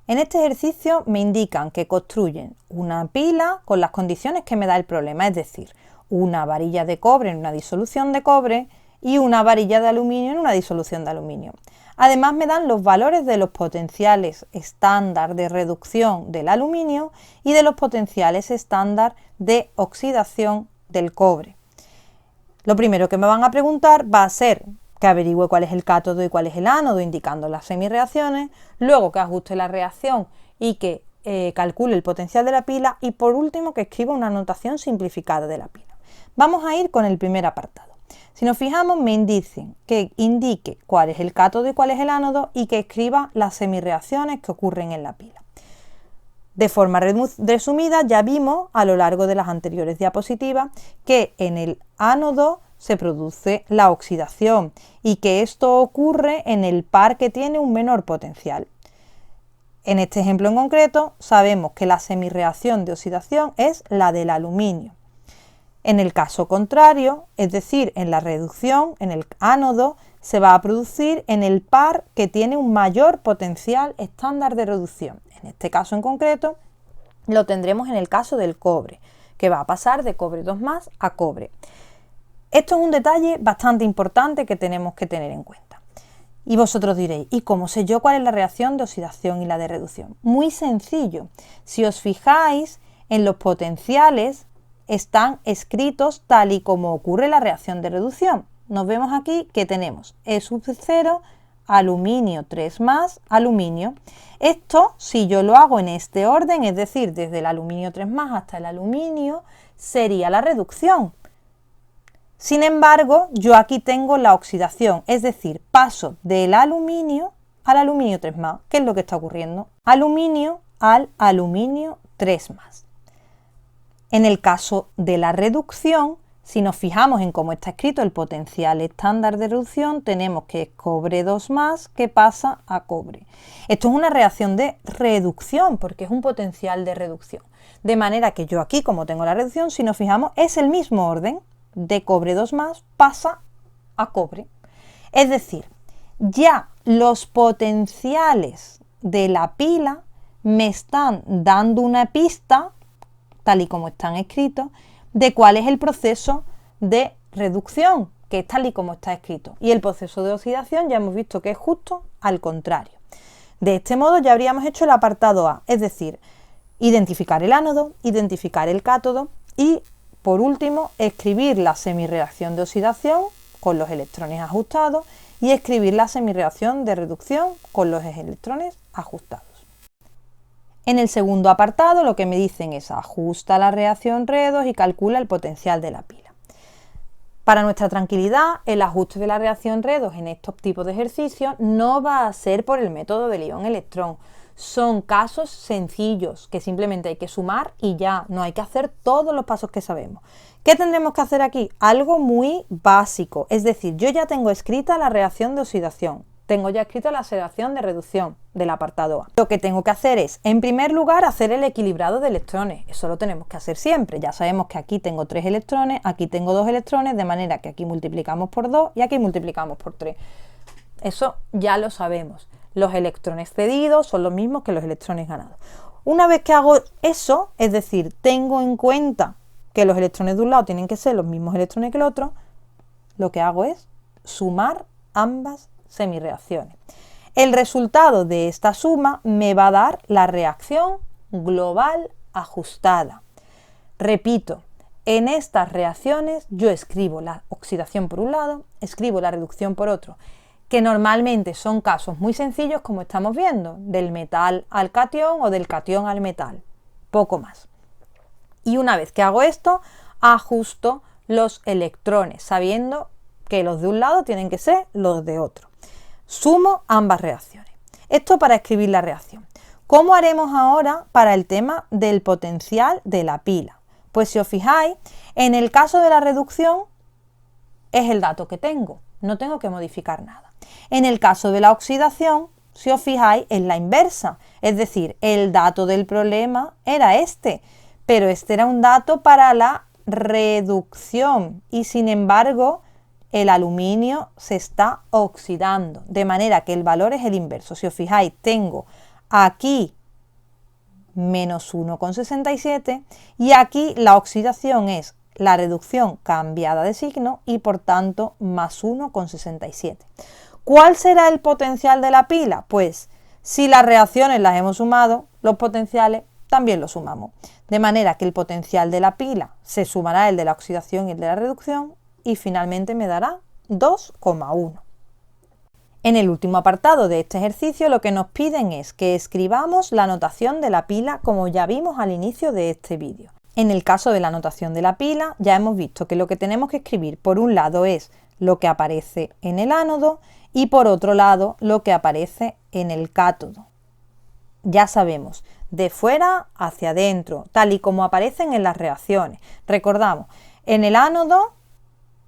En este ejercicio me indican que construyen una pila con las condiciones que me da el problema, es decir, una varilla de cobre en una disolución de cobre y una varilla de aluminio en una disolución de aluminio. Además me dan los valores de los potenciales estándar de reducción del aluminio y de los potenciales estándar de oxidación del cobre. Lo primero que me van a preguntar va a ser que averigüe cuál es el cátodo y cuál es el ánodo, indicando las semirreacciones, luego que ajuste la reacción y que calcule el potencial de la pila y por último que escriba una notación simplificada de la pila. Vamos a ir con el primer apartado. Si nos fijamos, me dicen que indique cuál es el cátodo y cuál es el ánodo y que escriba las semirreacciones que ocurren en la pila. De forma resumida, ya vimos a lo largo de las anteriores diapositivas que en el ánodo se produce la oxidación y que esto ocurre en el par que tiene un menor potencial. En este ejemplo en concreto, sabemos que la semirreacción de oxidación es la del aluminio. En el caso contrario, es decir, en la reducción, en el ánodo, se va a producir en el par que tiene un mayor potencial estándar de reducción. En este caso en concreto, lo tendremos en el caso del cobre, que va a pasar de cobre 2+ a cobre. Esto es un detalle bastante importante que tenemos que tener en cuenta. Y vosotros diréis, ¿y cómo sé yo cuál es la reacción de oxidación y la de reducción? Muy sencillo. Si os fijáis en los potenciales, están escritos tal y como ocurre la reacción de reducción. Nos vemos aquí que tenemos E sub 0, aluminio 3+, aluminio. Esto, si yo lo hago en este orden, es decir, desde el aluminio 3+ hasta el aluminio, sería la reducción. Sin embargo, yo aquí tengo la oxidación, es decir, paso del aluminio al aluminio 3+. ¿Qué es lo que está ocurriendo? Aluminio al aluminio 3+. En el caso de la reducción, Si nos fijamos en cómo está escrito el potencial estándar de reducción, tenemos que es cobre 2+, que pasa a cobre. Esto es una reacción de reducción, porque es un potencial de reducción. De manera que yo aquí, como tengo la reducción, si nos fijamos, es el mismo orden. De cobre 2+, pasa a cobre. Es decir, ya los potenciales de la pila me están dando una pista, tal y como están escritos, de cuál es el proceso de reducción, que es tal y como está escrito. Y el proceso de oxidación ya hemos visto que es justo al contrario. De este modo ya habríamos hecho el apartado A, es decir, identificar el ánodo, identificar el cátodo y, por último, escribir la semirreacción de oxidación con los electrones ajustados y escribir la semirreacción de reducción con los electrones ajustados. En el segundo apartado lo que me dicen es ajusta la reacción redox y calcula el potencial de la pila. Para nuestra tranquilidad, el ajuste de la reacción redox en estos tipos de ejercicios no va a ser por el método del ion-electrón. Son casos sencillos que simplemente hay que sumar y ya, no hay que hacer todos los pasos que sabemos. ¿Qué tendremos que hacer aquí? Algo muy básico, es decir, yo ya tengo escrita la reacción de oxidación, tengo ya escrita la reacción de reducción del apartado A. Lo que tengo que hacer es, en primer lugar, hacer el equilibrado de electrones. Eso lo tenemos que hacer siempre. Ya sabemos que aquí tengo 3 electrones, aquí tengo 2 electrones, de manera que aquí multiplicamos por 2 y aquí multiplicamos por 3. Eso ya lo sabemos. Los electrones cedidos son los mismos que los electrones ganados. Una vez que hago eso, es decir, tengo en cuenta que los electrones de un lado tienen que ser los mismos electrones que el otro, lo que hago es sumar ambas semirreacciones. El resultado de esta suma me va a dar la reacción global ajustada. Repito, en estas reacciones yo escribo la oxidación por un lado, escribo la reducción por otro, que normalmente son casos muy sencillos como estamos viendo, del metal al catión o del catión al metal, poco más. Y una vez que hago esto, ajusto los electrones, sabiendo que los de un lado tienen que ser los de otro. Sumo ambas reacciones. Esto para escribir la reacción. ¿Cómo haremos ahora para el tema del potencial de la pila? Pues si os fijáis, en el caso de la reducción es el dato que tengo, no tengo que modificar nada. En el caso de la oxidación, si os fijáis, es la inversa, es decir, el dato del problema era este, pero este era un dato para la reducción y sin embargo el aluminio se está oxidando, de manera que el valor es el inverso. Si os fijáis, tengo aquí menos 1,67 y aquí la oxidación es la reducción cambiada de signo y por tanto más 1,67. ¿Cuál será el potencial de la pila? Pues si las reacciones las hemos sumado, los potenciales también los sumamos. De manera que el potencial de la pila se sumará el de la oxidación y el de la reducción y finalmente me dará 2,1. En el último apartado de este ejercicio lo que nos piden es que escribamos la notación de la pila como ya vimos al inicio de este vídeo. En el caso de la notación de la pila ya hemos visto que lo que tenemos que escribir por un lado es lo que aparece en el ánodo y por otro lado lo que aparece en el cátodo. Ya sabemos, de fuera hacia adentro, tal y como aparecen en las reacciones. Recordamos, en el ánodo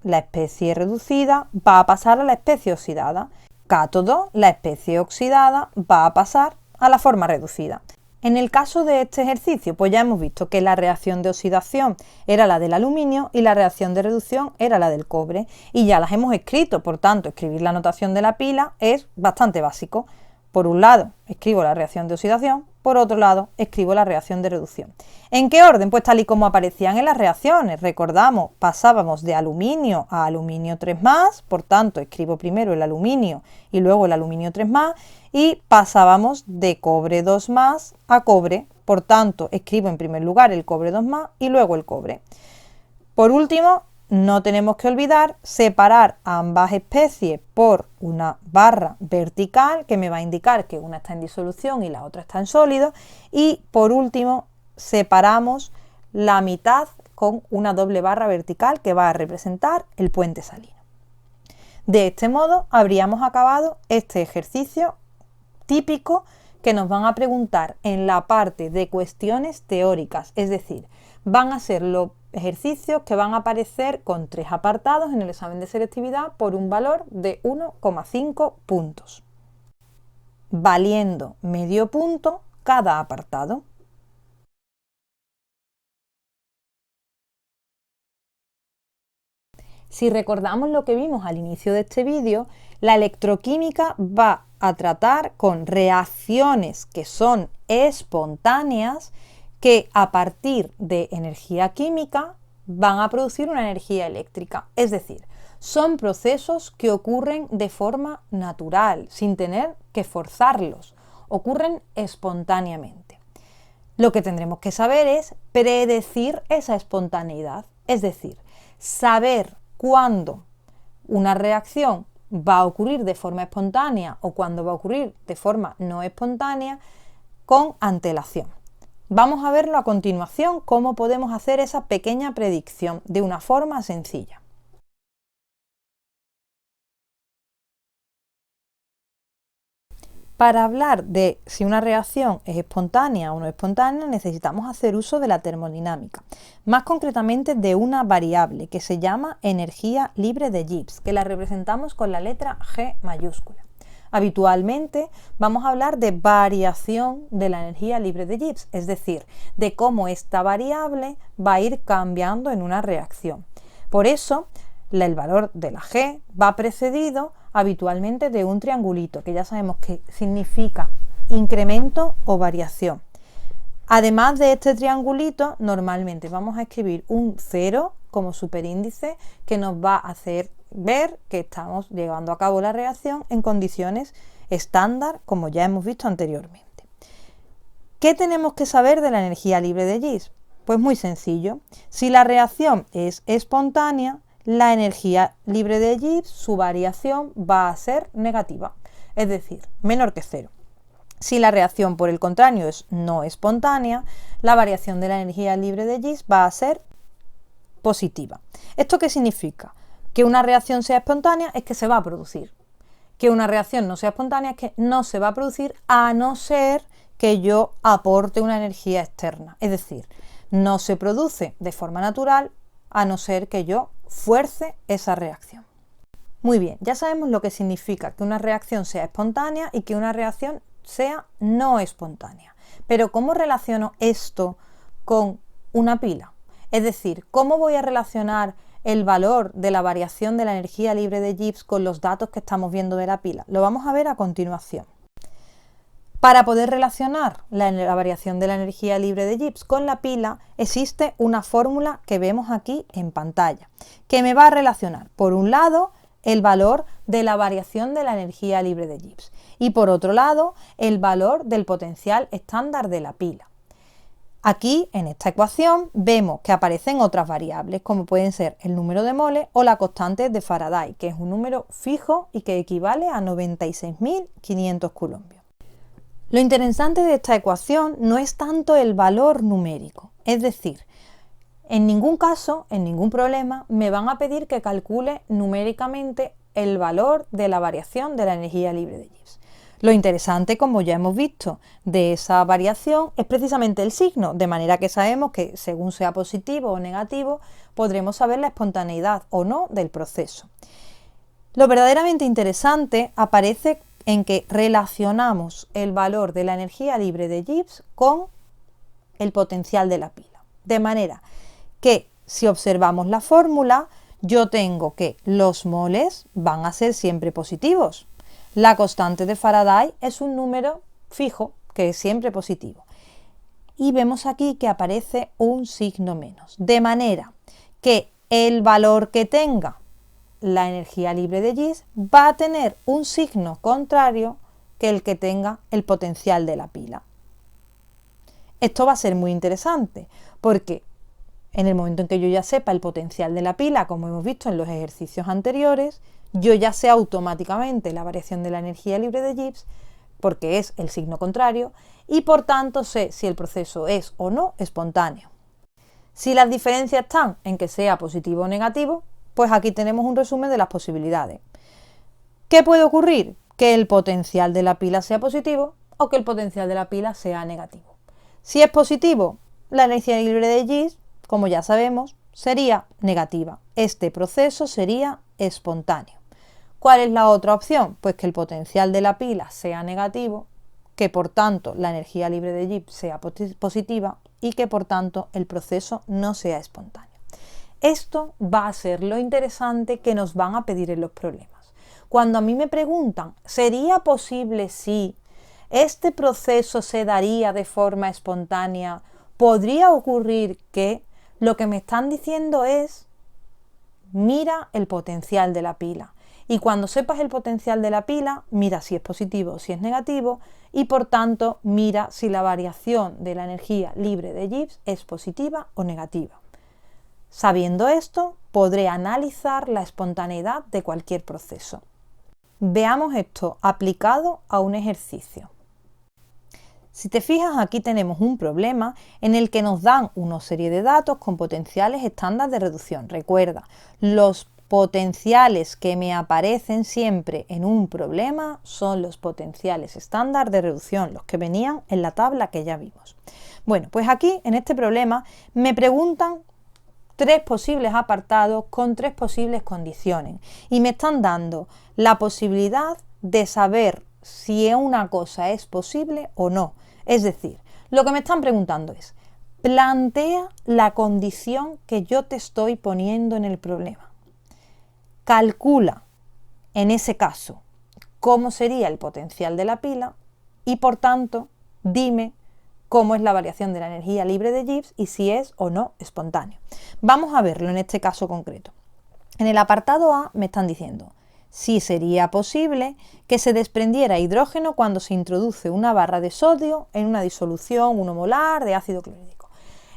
la especie reducida va a pasar a la especie oxidada. Cátodo, la especie oxidada va a pasar a la forma reducida. En el caso de este ejercicio, pues ya hemos visto que la reacción de oxidación era la del aluminio y la reacción de reducción era la del cobre. Y ya las hemos escrito, por tanto, escribir la notación de la pila es bastante básico. Por un lado, escribo la reacción de oxidación, por otro lado, escribo la reacción de reducción. ¿En qué orden? Pues tal y como aparecían en las reacciones. Recordamos, pasábamos de aluminio a aluminio 3+, por tanto, escribo primero el aluminio y luego el aluminio 3+, y pasábamos de cobre 2+ a cobre, por tanto, escribo en primer lugar el cobre 2+ y luego el cobre. Por último, no tenemos que olvidar separar ambas especies por una barra vertical que me va a indicar que una está en disolución y la otra está en sólido. Y por último separamos la mitad con una doble barra vertical que va a representar el puente salino. De este modo habríamos acabado este ejercicio típico que nos van a preguntar en la parte de cuestiones teóricas, es decir, van a ser los ejercicios que van a aparecer con 3 apartados en el examen de selectividad por un valor de 1,5 puntos, valiendo medio punto cada apartado. Si recordamos lo que vimos al inicio de este vídeo, la electroquímica va a tratar con reacciones que son espontáneas, que a partir de energía química van a producir una energía eléctrica. Es decir, son procesos que ocurren de forma natural, sin tener que forzarlos, ocurren espontáneamente. Lo que tendremos que saber es predecir esa espontaneidad, es decir, saber cuándo una reacción va a ocurrir de forma espontánea o cuándo va a ocurrir de forma no espontánea con antelación. Vamos a verlo a continuación, cómo podemos hacer esa pequeña predicción de una forma sencilla. Para hablar de si una reacción es espontánea o no espontánea, necesitamos hacer uso de la termodinámica, más concretamente de una variable que se llama energía libre de Gibbs, que la representamos con la letra G mayúscula. Habitualmente vamos a hablar de variación de la energía libre de Gibbs, es decir, de cómo esta variable va a ir cambiando en una reacción. Por eso, el valor de la G va precedido habitualmente de un triangulito, que ya sabemos que significa incremento o variación. Además de este triangulito, normalmente vamos a escribir un 0 como superíndice que nos va a hacer ver que estamos llevando a cabo la reacción en condiciones estándar, como ya hemos visto anteriormente. ¿Qué tenemos que saber de la energía libre de Gibbs? Pues muy sencillo. Si la reacción es espontánea, la energía libre de Gibbs, su variación va a ser negativa, es decir, menor que 0. Si la reacción, por el contrario, es no espontánea, la variación de la energía libre de Gibbs va a ser positiva. ¿Esto qué significa? Que una reacción sea espontánea es que se va a producir. Que una reacción no sea espontánea es que no se va a producir a no ser que yo aporte una energía externa. Es decir, no se produce de forma natural a no ser que yo fuerce esa reacción. Muy bien, ya sabemos lo que significa que una reacción sea espontánea y que una reacción sea no espontánea. Pero ¿cómo relaciono esto con una pila? Es decir, ¿cómo voy a relacionar el valor de la variación de la energía libre de Gibbs con los datos que estamos viendo de la pila? Lo vamos a ver a continuación. Para poder relacionar la variación de la energía libre de Gibbs con la pila, existe una fórmula que vemos aquí en pantalla, que me va a relacionar, por un lado, el valor de la variación de la energía libre de Gibbs y, por otro lado, el valor del potencial estándar de la pila. Aquí, en esta ecuación, vemos que aparecen otras variables, como pueden ser el número de moles o la constante de Faraday, que es un número fijo y que equivale a 96.500 coulombios. Lo interesante de esta ecuación no es tanto el valor numérico, es decir, en ningún caso, en ningún problema, me van a pedir que calcule numéricamente el valor de la variación de la energía libre de Gibbs. Lo interesante, como ya hemos visto, de esa variación es precisamente el signo, de manera que sabemos que según sea positivo o negativo, podremos saber la espontaneidad o no del proceso. Lo verdaderamente interesante aparece en que relacionamos el valor de la energía libre de Gibbs con el potencial de la pila. De manera que si observamos la fórmula, yo tengo que los moles van a ser siempre positivos. La constante de Faraday es un número fijo que es siempre positivo. Y vemos aquí que aparece un signo menos. De manera que el valor que tenga la energía libre de Gibbs va a tener un signo contrario que el que tenga el potencial de la pila. Esto va a ser muy interesante porque en el momento en que yo ya sepa el potencial de la pila, como hemos visto en los ejercicios anteriores, yo ya sé automáticamente la variación de la energía libre de Gibbs porque es el signo contrario y por tanto sé si el proceso es o no espontáneo. Si las diferencias están en que sea positivo o negativo, pues aquí tenemos un resumen de las posibilidades. ¿Qué puede ocurrir? Que el potencial de la pila sea positivo o que el potencial de la pila sea negativo. Si es positivo, la energía libre de Gibbs como ya sabemos, sería negativa. Este proceso sería espontáneo. ¿Cuál es la otra opción? Pues que el potencial de la pila sea negativo, que por tanto la energía libre de Gibbs sea positiva y que por tanto el proceso no sea espontáneo. Esto va a ser lo interesante que nos van a pedir en los problemas. Cuando a mí me preguntan, ¿sería posible si este proceso se daría de forma espontánea? ¿Podría ocurrir que? Lo que me están diciendo es, mira el potencial de la pila. Y cuando sepas el potencial de la pila, mira si es positivo o si es negativo y por tanto mira si la variación de la energía libre de Gibbs es positiva o negativa. Sabiendo esto, podré analizar la espontaneidad de cualquier proceso. Veamos esto aplicado a un ejercicio. Si te fijas, aquí tenemos un problema en el que nos dan una serie de datos con potenciales estándar de reducción. Recuerda, los potenciales que me aparecen siempre en un problema son los potenciales estándar de reducción, los que venían en la tabla que ya vimos. Bueno, pues aquí en este problema me preguntan tres posibles apartados con tres posibles condiciones y me están dando la posibilidad de saber si una cosa es posible o no. Es decir, lo que me están preguntando es, plantea la condición que yo te estoy poniendo en el problema. Calcula, en ese caso, cómo sería el potencial de la pila y, por tanto, dime cómo es la variación de la energía libre de Gibbs y si es o no espontáneo. Vamos a verlo en este caso concreto. En el apartado A me están diciendo si sería posible que se desprendiera hidrógeno cuando se introduce una barra de sodio en una disolución 1 molar de ácido clorhídrico.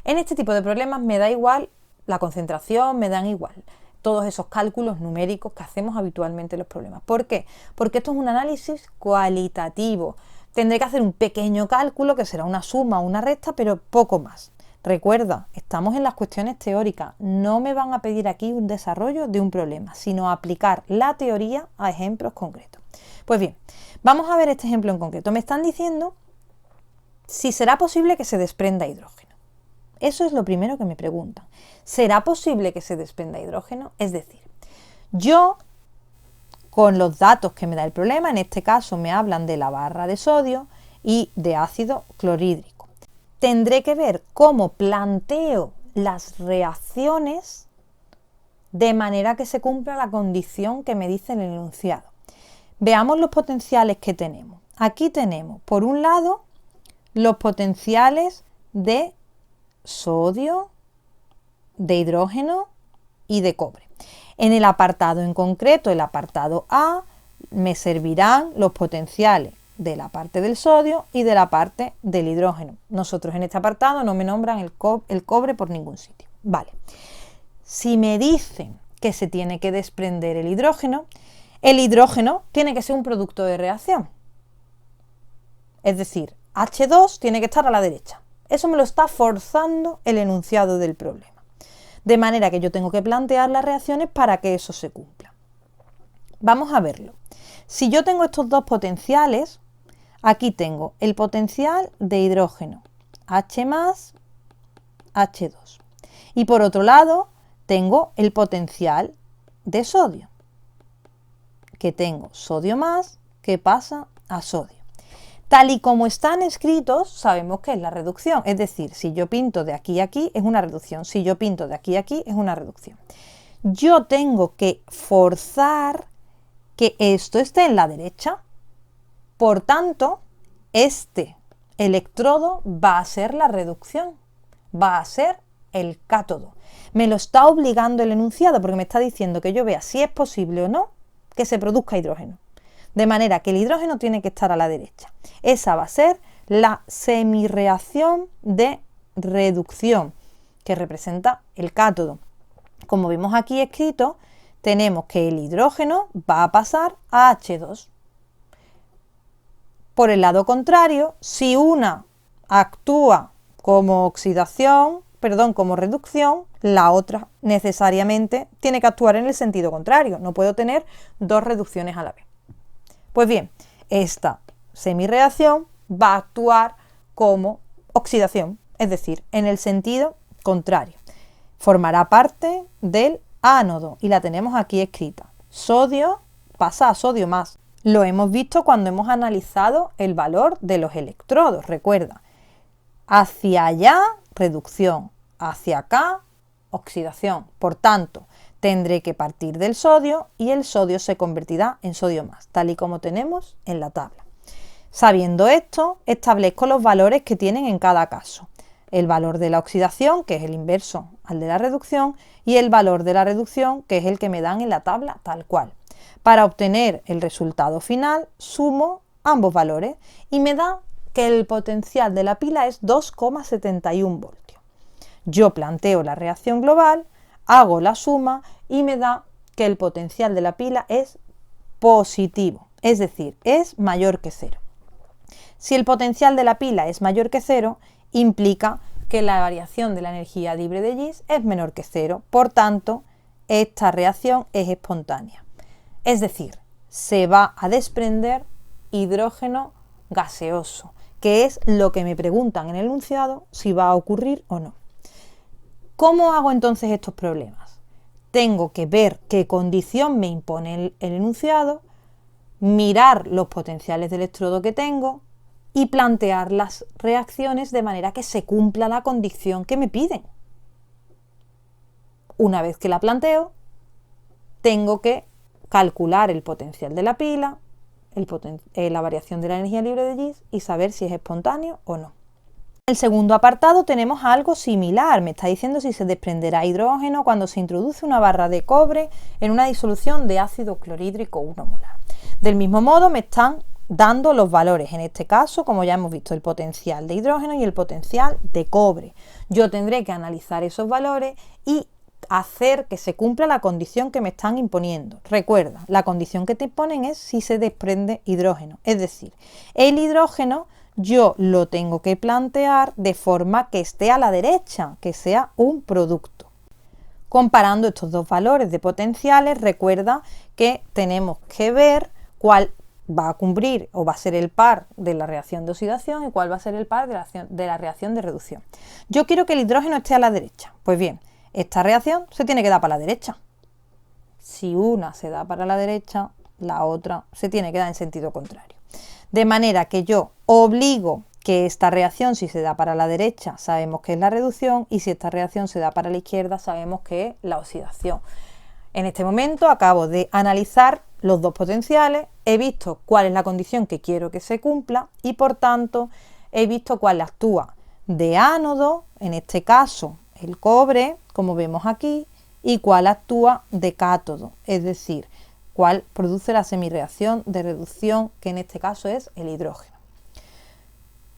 En este tipo de problemas me da igual la concentración, me dan igual todos esos cálculos numéricos que hacemos habitualmente en los problemas. ¿Por qué? Porque esto es un análisis cualitativo. Tendré que hacer un pequeño cálculo que será una suma o una resta, pero poco más. Recuerda, estamos en las cuestiones teóricas, no me van a pedir aquí un desarrollo de un problema, sino aplicar la teoría a ejemplos concretos. Pues bien, vamos a ver este ejemplo en concreto. Me están diciendo si será posible que se desprenda hidrógeno. Eso es lo primero que me preguntan. ¿Será posible que se desprenda hidrógeno? Es decir, yo, con los datos que me da el problema, en este caso me hablan de la barra de sodio y de ácido clorhídrico. Tendré que ver cómo planteo las reacciones de manera que se cumpla la condición que me dice el enunciado. Veamos los potenciales que tenemos. Aquí tenemos, por un lado, los potenciales de sodio, de hidrógeno y de cobre. En el apartado en concreto, el apartado A, me servirán los potenciales de la parte del sodio y de la parte del hidrógeno. Nosotros en este apartado no me nombran el cobre por ningún sitio. Vale. Si me dicen que se tiene que desprender el hidrógeno tiene que ser un producto de reacción. Es decir, H2 tiene que estar a la derecha. Eso me lo está forzando el enunciado del problema. De manera que yo tengo que plantear las reacciones para que eso se cumpla. Vamos a verlo. Si yo tengo estos dos potenciales, aquí tengo el potencial de hidrógeno, H más, H2. Y por otro lado, tengo el potencial de sodio, que tengo sodio más, que pasa a sodio. Tal y como están escritos, sabemos que es la reducción. Es decir, si yo pinto de aquí a aquí, es una reducción. Si yo pinto de aquí a aquí, es una reducción. Yo tengo que forzar que esto esté en la derecha. Por tanto, este electrodo va a ser la reducción, va a ser el cátodo. Me lo está obligando el enunciado porque me está diciendo que yo vea si es posible o no que se produzca hidrógeno. De manera que el hidrógeno tiene que estar a la derecha. Esa va a ser la semirreacción de reducción que representa el cátodo. Como vemos aquí escrito, tenemos que el hidrógeno va a pasar a H2. Por el lado contrario, si una actúa como como reducción, la otra necesariamente tiene que actuar en el sentido contrario. No puedo tener dos reducciones a la vez. Pues bien, esta semirreacción va a actuar como oxidación, es decir, en el sentido contrario. formará parte del ánodo y la tenemos aquí escrita. Sodio pasa a sodio más. Lo hemos visto cuando hemos analizado el valor de los electrodos, recuerda. Hacia allá, reducción. Hacia acá, oxidación. Por tanto, tendré que partir del sodio y el sodio se convertirá en sodio más, tal y como tenemos en la tabla. Sabiendo esto, establezco los valores que tienen en cada caso. El valor de la oxidación, que es el inverso al de la reducción, y el valor de la reducción, que es el que me dan en la tabla tal cual. Para obtener el resultado final, sumo ambos valores y me da que el potencial de la pila es 2,71 voltios. Yo planteo la reacción global, hago la suma y me da que el potencial de la pila es positivo, es decir, es mayor que cero. Si el potencial de la pila es mayor que cero, implica que la variación de la energía libre de Gibbs es menor que cero, por tanto, esta reacción es espontánea. Es decir, se va a desprender hidrógeno gaseoso, que es lo que me preguntan en el enunciado si va a ocurrir o no. ¿Cómo hago entonces estos problemas? Tengo que ver qué condición me impone el enunciado, mirar los potenciales de electrodo que tengo y plantear las reacciones de manera que se cumpla la condición que me piden. Una vez que la planteo, tengo que calcular el potencial de la pila, la variación de la energía libre de Gibbs y saber si es espontáneo o no. En el segundo apartado tenemos algo similar, me está diciendo si se desprenderá hidrógeno cuando se introduce una barra de cobre en una disolución de ácido clorhídrico 1 molar. Del mismo modo me están dando los valores, en este caso, como ya hemos visto, el potencial de hidrógeno y el potencial de cobre. Yo tendré que analizar esos valores y hacer que se cumpla la condición que me están imponiendo. Recuerda, la condición que te imponen es si se desprende hidrógeno, es decir, el hidrógeno yo lo tengo que plantear de forma que esté a la derecha, que sea un producto. Comparando estos dos valores de potenciales, recuerda que tenemos que ver cuál va a cumplir o va a ser el par de la reacción de oxidación y cuál va a ser el par de la reacción de reducción. Yo quiero que el hidrógeno esté a la derecha. Pues bien, esta reacción se tiene que dar para la derecha. Si una se da para la derecha, la otra se tiene que dar en sentido contrario. De manera que yo obligo que esta reacción, si se da para la derecha, sabemos que es la reducción, y si esta reacción se da para la izquierda, sabemos que es la oxidación. En este momento acabo de analizar los dos potenciales, he visto cuál es la condición que quiero que se cumpla y por tanto he visto cuál actúa de ánodo, en este caso el cobre, como vemos aquí, y cuál actúa de cátodo, es decir, cuál produce la semirreacción de reducción, que en este caso es el hidrógeno.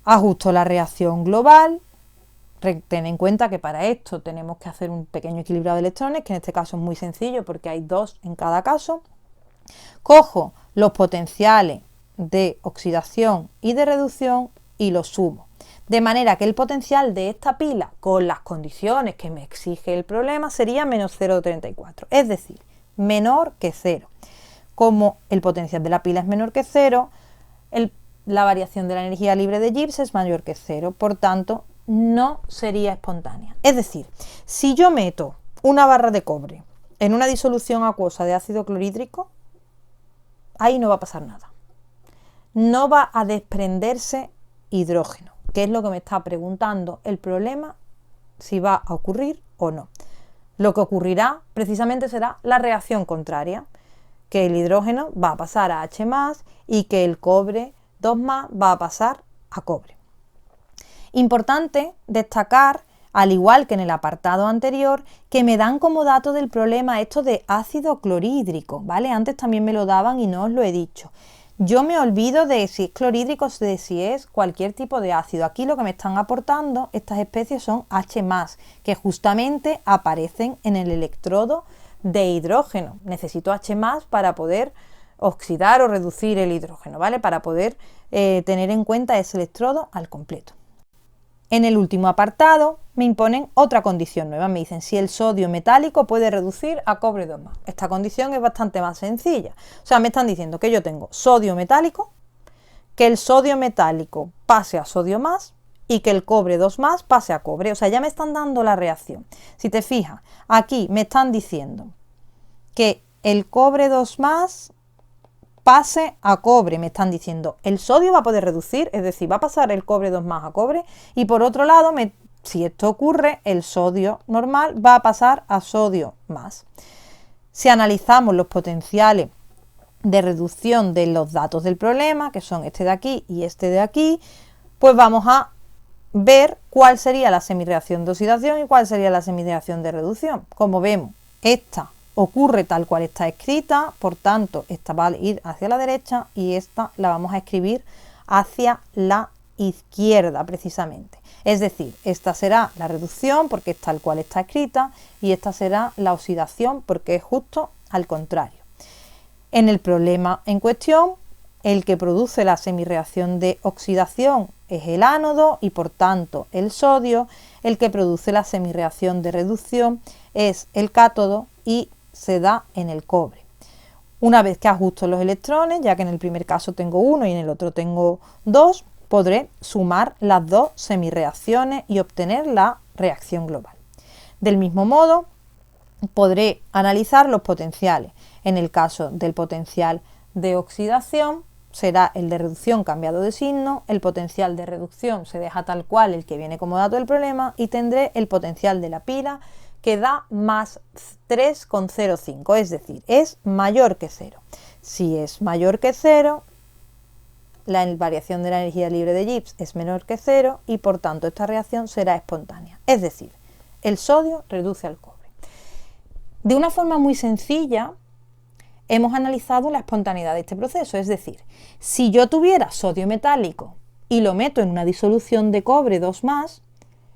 Ajusto la reacción global. Ten en cuenta que para esto tenemos que hacer un pequeño equilibrado de electrones, que en este caso es muy sencillo porque hay dos en cada caso. Cojo los potenciales de oxidación y de reducción y los sumo. De manera que el potencial de esta pila, con las condiciones que me exige el problema, sería menos 0,34, es decir, menor que 0. Como el potencial de la pila es menor que 0, la variación de la energía libre de Gibbs es mayor que 0, por tanto, no sería espontánea. Es decir, si yo meto una barra de cobre en una disolución acuosa de ácido clorhídrico, ahí no va a pasar nada. No va a desprenderse hidrógeno, que es lo que me está preguntando el problema, si va a ocurrir o no. Lo que ocurrirá precisamente será la reacción contraria, que el hidrógeno va a pasar a H+, y que el cobre 2+ va a pasar a cobre. Importante destacar, al igual que en el apartado anterior, que me dan como dato del problema esto de ácido clorhídrico, ¿vale? Antes también me lo daban y no os lo he dicho. Yo me olvido de si es clorhídrico o de si es cualquier tipo de ácido. Aquí lo que me están aportando estas especies son H+, que justamente aparecen en el electrodo de hidrógeno. Necesito H+ para poder oxidar o reducir el hidrógeno, ¿vale? Para poder tener en cuenta ese electrodo al completo. En el último apartado me imponen otra condición nueva, me dicen si el sodio metálico puede reducir a cobre 2+. Esta condición es bastante más sencilla, o sea, me están diciendo que yo tengo sodio metálico, que el sodio metálico pase a sodio más y que el cobre 2 más pase a cobre. O sea, ya me están dando la reacción. Si te fijas, aquí me están diciendo que el cobre 2 más pase a cobre. Me están diciendo, el sodio va a poder reducir, es decir, va a pasar el cobre 2 más a cobre, y por otro lado, si esto ocurre, el sodio normal va a pasar a sodio más. Si analizamos los potenciales de reducción de los datos del problema, que son este de aquí y este de aquí, pues vamos a ver cuál sería la semirreacción de oxidación y cuál sería la semirreacción de reducción. Como vemos, esta ocurre tal cual está escrita, por tanto, esta va a ir hacia la derecha y esta la vamos a escribir hacia la izquierda precisamente. Es decir, esta será la reducción porque es tal cual está escrita y esta será la oxidación porque es justo al contrario. En el problema en cuestión, el que produce la semirreacción de oxidación es el ánodo y por tanto el sodio, el que produce la semirreacción de reducción es el cátodo y se da en el cobre. Una vez que ajusto los electrones, ya que en el primer caso tengo 1 y en el otro tengo 2, podré sumar las dos semirreacciones y obtener la reacción global. Del mismo modo, podré analizar los potenciales. En el caso del potencial de oxidación, será el de reducción cambiado de signo, el potencial de reducción se deja tal cual el que viene como dato del problema y tendré el potencial de la pila que da más 3,05, es decir, es mayor que 0. Si es mayor que 0, la variación de la energía libre de Gibbs es menor que 0 y por tanto esta reacción será espontánea, es decir, el sodio reduce al cobre. De una forma muy sencilla, hemos analizado la espontaneidad de este proceso, es decir, si yo tuviera sodio metálico y lo meto en una disolución de cobre 2 más,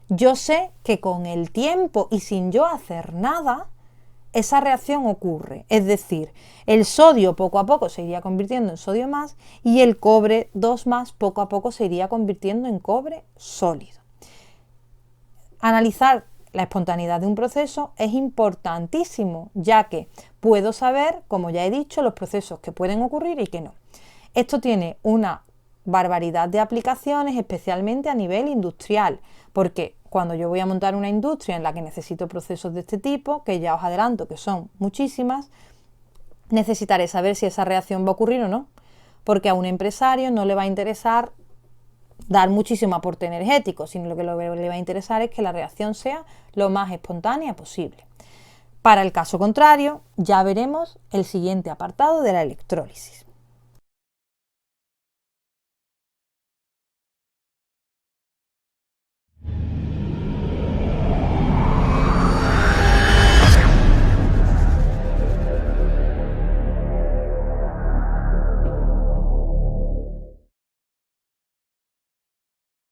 yo sé que con el tiempo y sin yo hacer nada, esa reacción ocurre. Es decir, el sodio poco a poco se iría convirtiendo en sodio más y el cobre 2 más poco a poco se iría convirtiendo en cobre sólido. Analizar la espontaneidad de un proceso es importantísimo, ya que puedo saber, como ya he dicho, los procesos que pueden ocurrir y que no. Esto tiene una barbaridad de aplicaciones, especialmente a nivel industrial, porque cuando yo voy a montar una industria en la que necesito procesos de este tipo, que ya os adelanto que son muchísimas, necesitaré saber si esa reacción va a ocurrir o no, porque a un empresario no le va a interesar dar muchísimo aporte energético, sino lo que le va a interesar es que la reacción sea lo más espontánea posible. Para el caso contrario, ya veremos el siguiente apartado de la electrólisis.